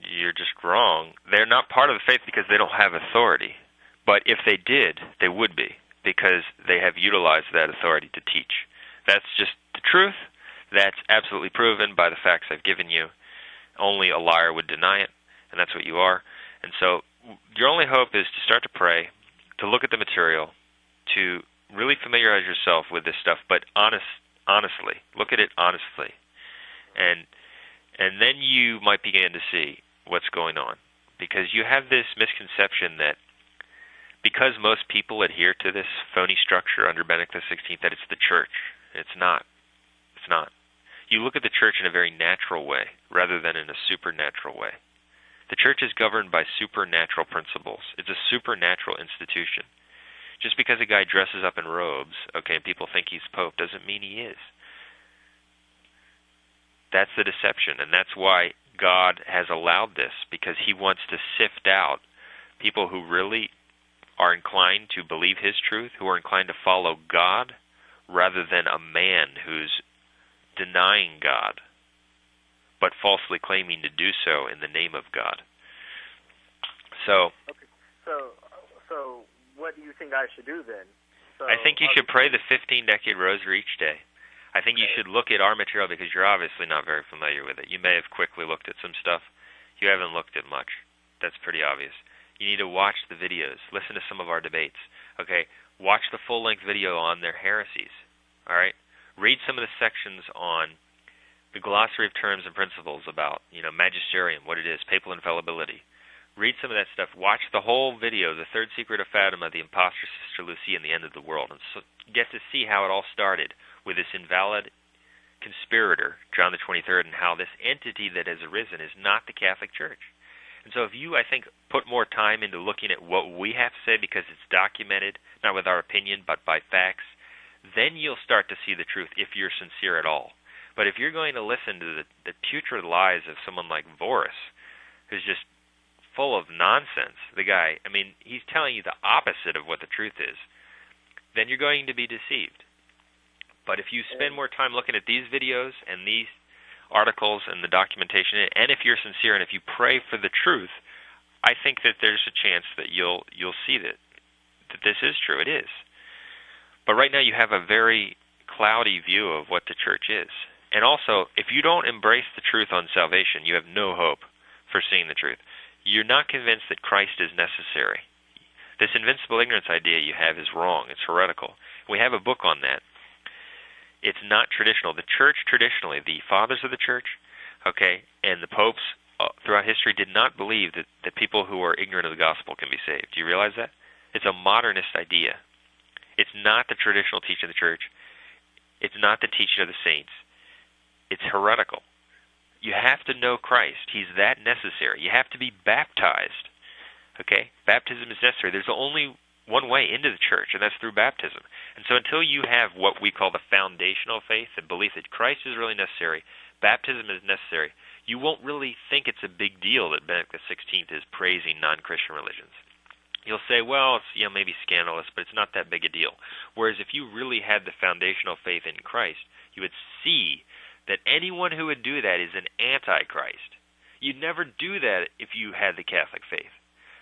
you're just wrong. They're not part of the faith because they don't have authority. But if they did, they would be, because they have utilized that authority to teach. That's just the truth. That's absolutely proven by the facts I've given you. Only a liar would deny it, and that's what you are. And so your only hope is to start to pray, to look at the material, to really familiarize yourself with this stuff, but honestly. Look at it honestly. And then you might begin to see what's going on. Because you have this misconception that because most people adhere to this phony structure under Benedict XVI, that it's the church. It's not. It's not. You look at the church in a very natural way rather than in a supernatural way. The church is governed by supernatural principles. It's a supernatural institution. Just because a guy dresses up in robes, okay, and people think he's Pope, doesn't mean he is. That's the deception, and that's why God has allowed this, because he wants to sift out people who really are inclined to believe his truth, who are inclined to follow God, rather than a man who's denying God, but falsely claiming to do so in the name of God. So, okay. So what do you think I should do then? I think you should pray the 15-decade rosary each day. I think you should look at our material because you're obviously not very familiar with it. You may have quickly looked at some stuff. You haven't looked at much. That's pretty obvious. You need to watch the videos. Listen to some of our debates. Okay? Watch the full-length video on their heresies. All right? Read some of the sections on the glossary of terms and principles about, magisterium, what it is, papal infallibility. Read some of that stuff. Watch the whole video, The Third Secret of Fatima, The Impostor Sister Lucia, and the End of the World, and so get to see how it all started with this invalid conspirator, John the 23rd, and how this entity that has arisen is not the Catholic Church. And so if you, I think, put more time into looking at what we have to say because it's documented, not with our opinion, but by facts, then you'll start to see the truth if you're sincere at all. But if you're going to listen to the putrid lies of someone like Voris, who's just full of nonsense, the guy, he's telling you the opposite of what the truth is, then you're going to be deceived. But if you spend more time looking at these videos and these articles and the documentation, and if you're sincere and if you pray for the truth, I think that there's a chance that you'll see that this is true. It is. But right now you have a very cloudy view of what the church is. And also, if you don't embrace the truth on salvation, you have no hope for seeing the truth. You're not convinced that Christ is necessary. This invincible ignorance idea you have is wrong. It's heretical. We have a book on that. It's not traditional. The church traditionally, the fathers of the church, okay, and the popes throughout history did not believe that people who are ignorant of the gospel can be saved. Do you realize that? It's a modernist idea. It's not the traditional teaching of the church. It's not the teaching of the saints. It's heretical. You have to know Christ. He's that necessary. You have to be baptized. Okay? Baptism is necessary. There's only one way into the church, and that's through baptism. And so until you have what we call the foundational faith, the belief that Christ is really necessary, baptism is necessary, you won't really think it's a big deal that Benedict XVI is praising non-Christian religions. You'll say, well, it's maybe scandalous, but it's not that big a deal. Whereas if you really had the foundational faith in Christ, you would see that anyone who would do that is an antichrist. You'd never do that if you had the Catholic faith.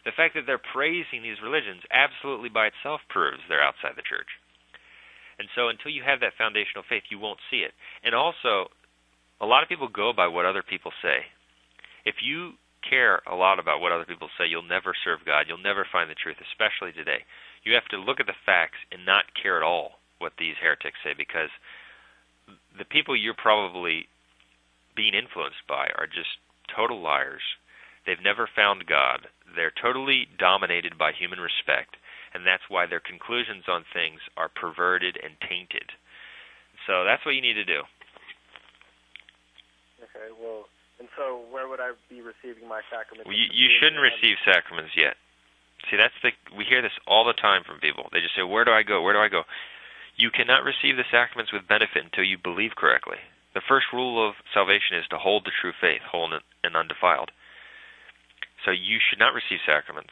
The fact that they're praising these religions absolutely by itself proves they're outside the church. And so until you have that foundational faith, you won't see it. And also, a lot of people go by what other people say. If you care a lot about what other people say, you'll never serve God. You'll never find the truth, especially today. You have to look at the facts and not care at all what these heretics say, because the people you're probably being influenced by are just total liars. They've never found God. They're totally dominated by human respect, and that's why their conclusions on things are perverted and tainted. So that's what you need to do. Okay, well, and so where would I be receiving my sacrament? Well, you shouldn't receive sacraments yet. See, we hear this all the time from people. They just say, where do I go? Where do I go? You cannot receive the sacraments with benefit until you believe correctly. The first rule of salvation is to hold the true faith, whole and undefiled. So you should not receive sacraments,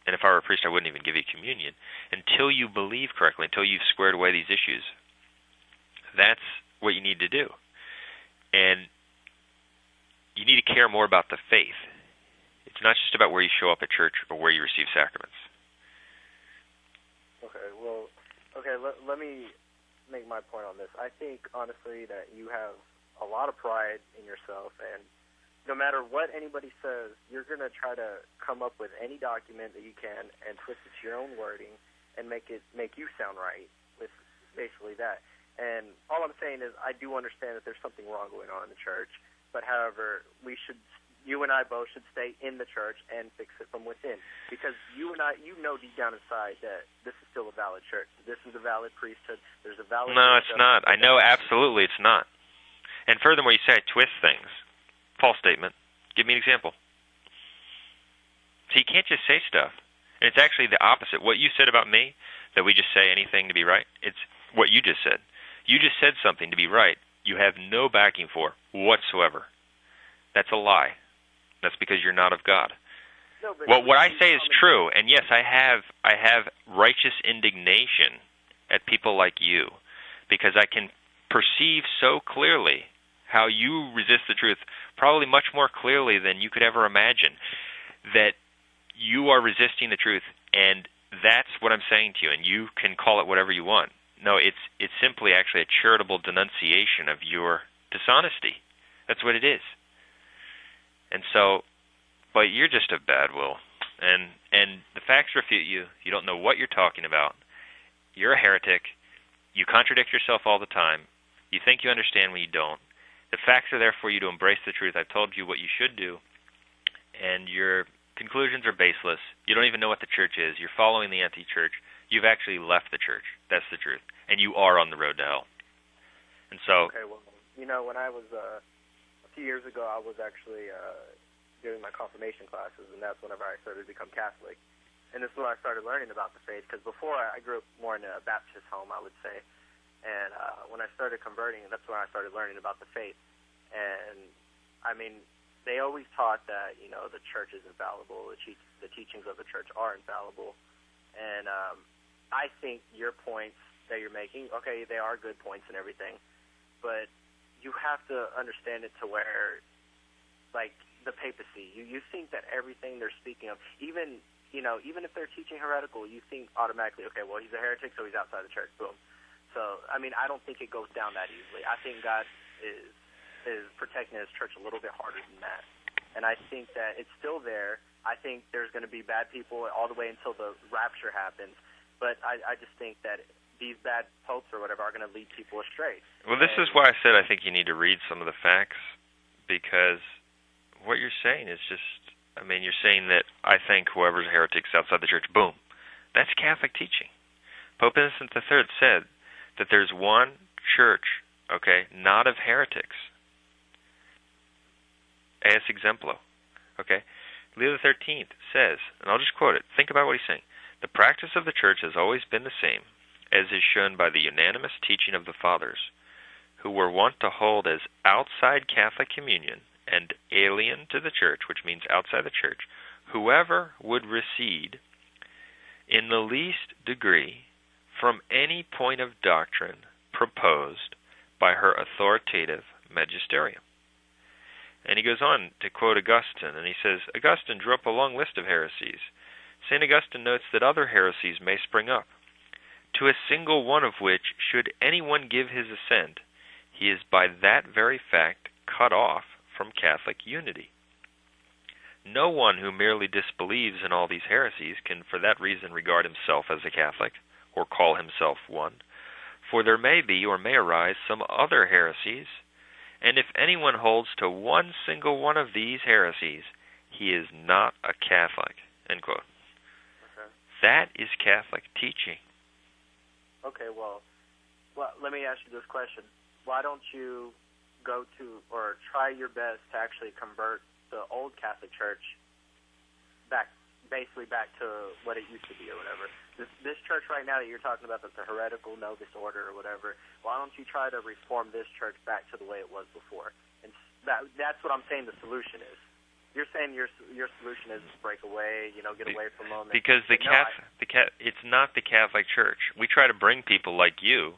and if I were a priest, I wouldn't even give you communion, until you believe correctly, until you've squared away these issues. That's what you need to do. And you need to care more about the faith. It's not just about where you show up at church or where you receive sacraments. Okay, well, let me make my point on this. I think, honestly, that you have a lot of pride in yourself, and no matter what anybody says, you're going to try to come up with any document that you can and twist it to your own wording and make you sound right with basically that. And all I'm saying is I do understand that there's something wrong going on in the church, but however, you and I both should stay in the church and fix it from within, because you know deep down inside that this is still a valid church. This is a valid priesthood. There's a valid... No, it's not. I know absolutely it's not. And furthermore, you say I twist things. False statement. Give me an example. So you can't just say stuff. And it's actually the opposite. What you said about me, that we just say anything to be right, it's what you just said. You just said something to be right you have no backing for whatsoever. That's a lie. That's because you're not of God. No, but well, what I say is true, and yes, I have righteous indignation at people like you, because I can perceive so clearly how you resist the truth, probably much more clearly than you could ever imagine, that you are resisting the truth, and that's what I'm saying to you, and you can call it whatever you want. No, it's simply actually a charitable denunciation of your dishonesty. That's what it is. And so, but you're just a bad will, and the facts refute you. You don't know what you're talking about. You're a heretic. You contradict yourself all the time. You think you understand when you don't. The facts are there for you to embrace the truth. I've told you what you should do, and your conclusions are baseless. You don't even know what the church is. You're following the anti-church. You've actually left the church. That's the truth. And you are on the road to hell. And so... Okay, well, when I was... a few years ago, I was actually doing my confirmation classes, and that's whenever I started to become Catholic. And this is when I started learning about the faith, because before I grew up more in a Baptist home, I would say. And when I started converting, that's when I started learning about the faith. And, they always taught that, the church is infallible, the teachings of the church are infallible. And I think your points that you're making, okay, they are good points and everything, but you have to understand it to where, like, the papacy, you think that everything they're speaking of, even if they're teaching heretical, you think automatically, okay, well, he's a heretic, so he's outside the church, boom. So, I don't think it goes down that easily. I think God is protecting his church a little bit harder than that. And I think that it's still there. I think there's going to be bad people all the way until the rapture happens. But I just think that these bad popes or whatever are going to lead people astray. Well, this is why I said I think you need to read some of the facts, because what you're saying is just, you're saying that I think whoever's a heretic's outside the church, boom. That's Catholic teaching. Pope Innocent III said that there's one church, okay, not of heretics. Eis exemplo, okay? Leo XIII says, and I'll just quote it, think about what he's saying, the practice of the church has always been the same, as is shown by the unanimous teaching of the fathers, who were wont to hold as outside Catholic communion and alien to the church, which means outside the church, whoever would recede in the least degree from any point of doctrine proposed by her authoritative magisterium. And he goes on to quote Augustine, and he says, Augustine drew up a long list of heresies. St. Augustine notes that other heresies may spring up, to a single one of which, should anyone give his assent, he is by that very fact cut off from Catholic unity. No one who merely disbelieves in all these heresies can for that reason regard himself as a Catholic, or call himself one, for there may be or may arise some other heresies, and if anyone holds to one single one of these heresies, he is not a Catholic. End quote. Okay. That is Catholic teaching. Okay, well, let me ask you this question. Why don't you go to or try your best to actually convert the old Catholic Church back to what it used to be or whatever? This church right now that you're talking about, that's a heretical Novus order or whatever, why don't you try to reform this church back to the way it was before? And that's what I'm saying the solution is. You're saying your solution is break away, get away from them. Because it's not the Catholic Church. We try to bring people like you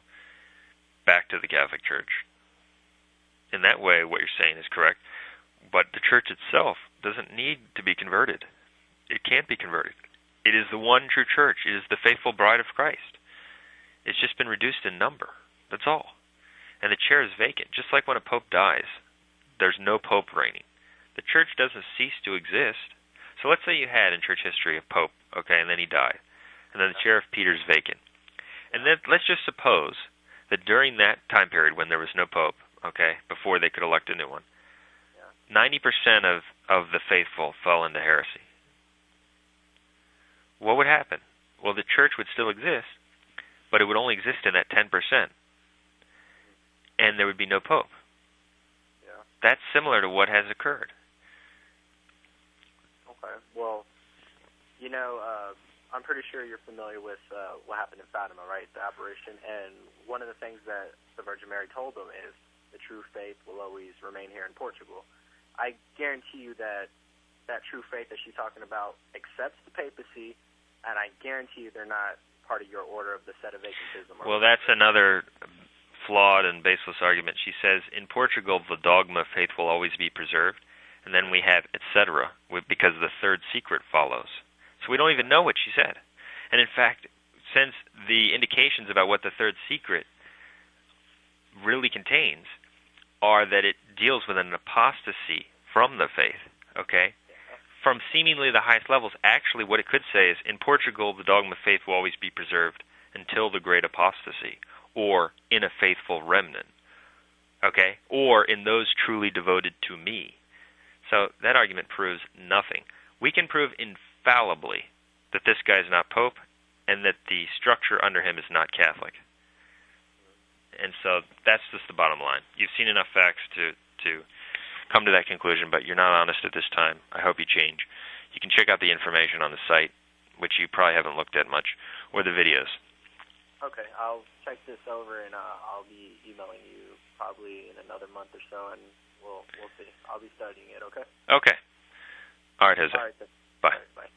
back to the Catholic Church. In that way, what you're saying is correct. But the church itself doesn't need to be converted. It can't be converted. It is the one true church. It is the faithful bride of Christ. It's just been reduced in number. That's all. And the chair is vacant. Just like when a pope dies, there's no pope reigning. The church doesn't cease to exist. So let's say you had in church history a pope, okay, and then he died. And then the chair of Peter is vacant. And then let's just suppose that during that time period when there was no pope, okay, before they could elect a new one, 90% of the faithful fell into heresy. What would happen? Well, the church would still exist, but it would only exist in that 10%. And there would be no pope. Yeah. That's similar to what has occurred. Okay. Well, I'm pretty sure you're familiar with what happened in Fatima, right? The apparition. And one of the things that the Virgin Mary told them is the true faith will always remain here in Portugal. I guarantee you that true faith that she's talking about accepts the papacy, and I guarantee you they're not part of your order of the Sedevacantism. Well, that's another flawed and baseless argument. She says, in Portugal, the dogma of faith will always be preserved, and then we have etc., because the third secret follows. So we don't even know what she said. And in fact, since the indications about what the third secret really contains are that it deals with an apostasy from the faith, okay? From seemingly the highest levels, actually what it could say is, in Portugal, the dogma of faith will always be preserved until the great apostasy, or in a faithful remnant, okay? Or in those truly devoted to me. So that argument proves nothing. We can prove infallibly that this guy's not Pope and that the structure under him is not Catholic. And so that's just the bottom line. You've seen enough facts to come to that conclusion, but you're not honest at this time. I hope you change. You can check out the information on the site, which you probably haven't looked at much, or the videos. Okay, I'll check this over, and I'll be emailing you probably in another month or so, and we'll see. I'll be studying it, okay? Okay. All right, Jose. All right, then. Bye. All right, bye.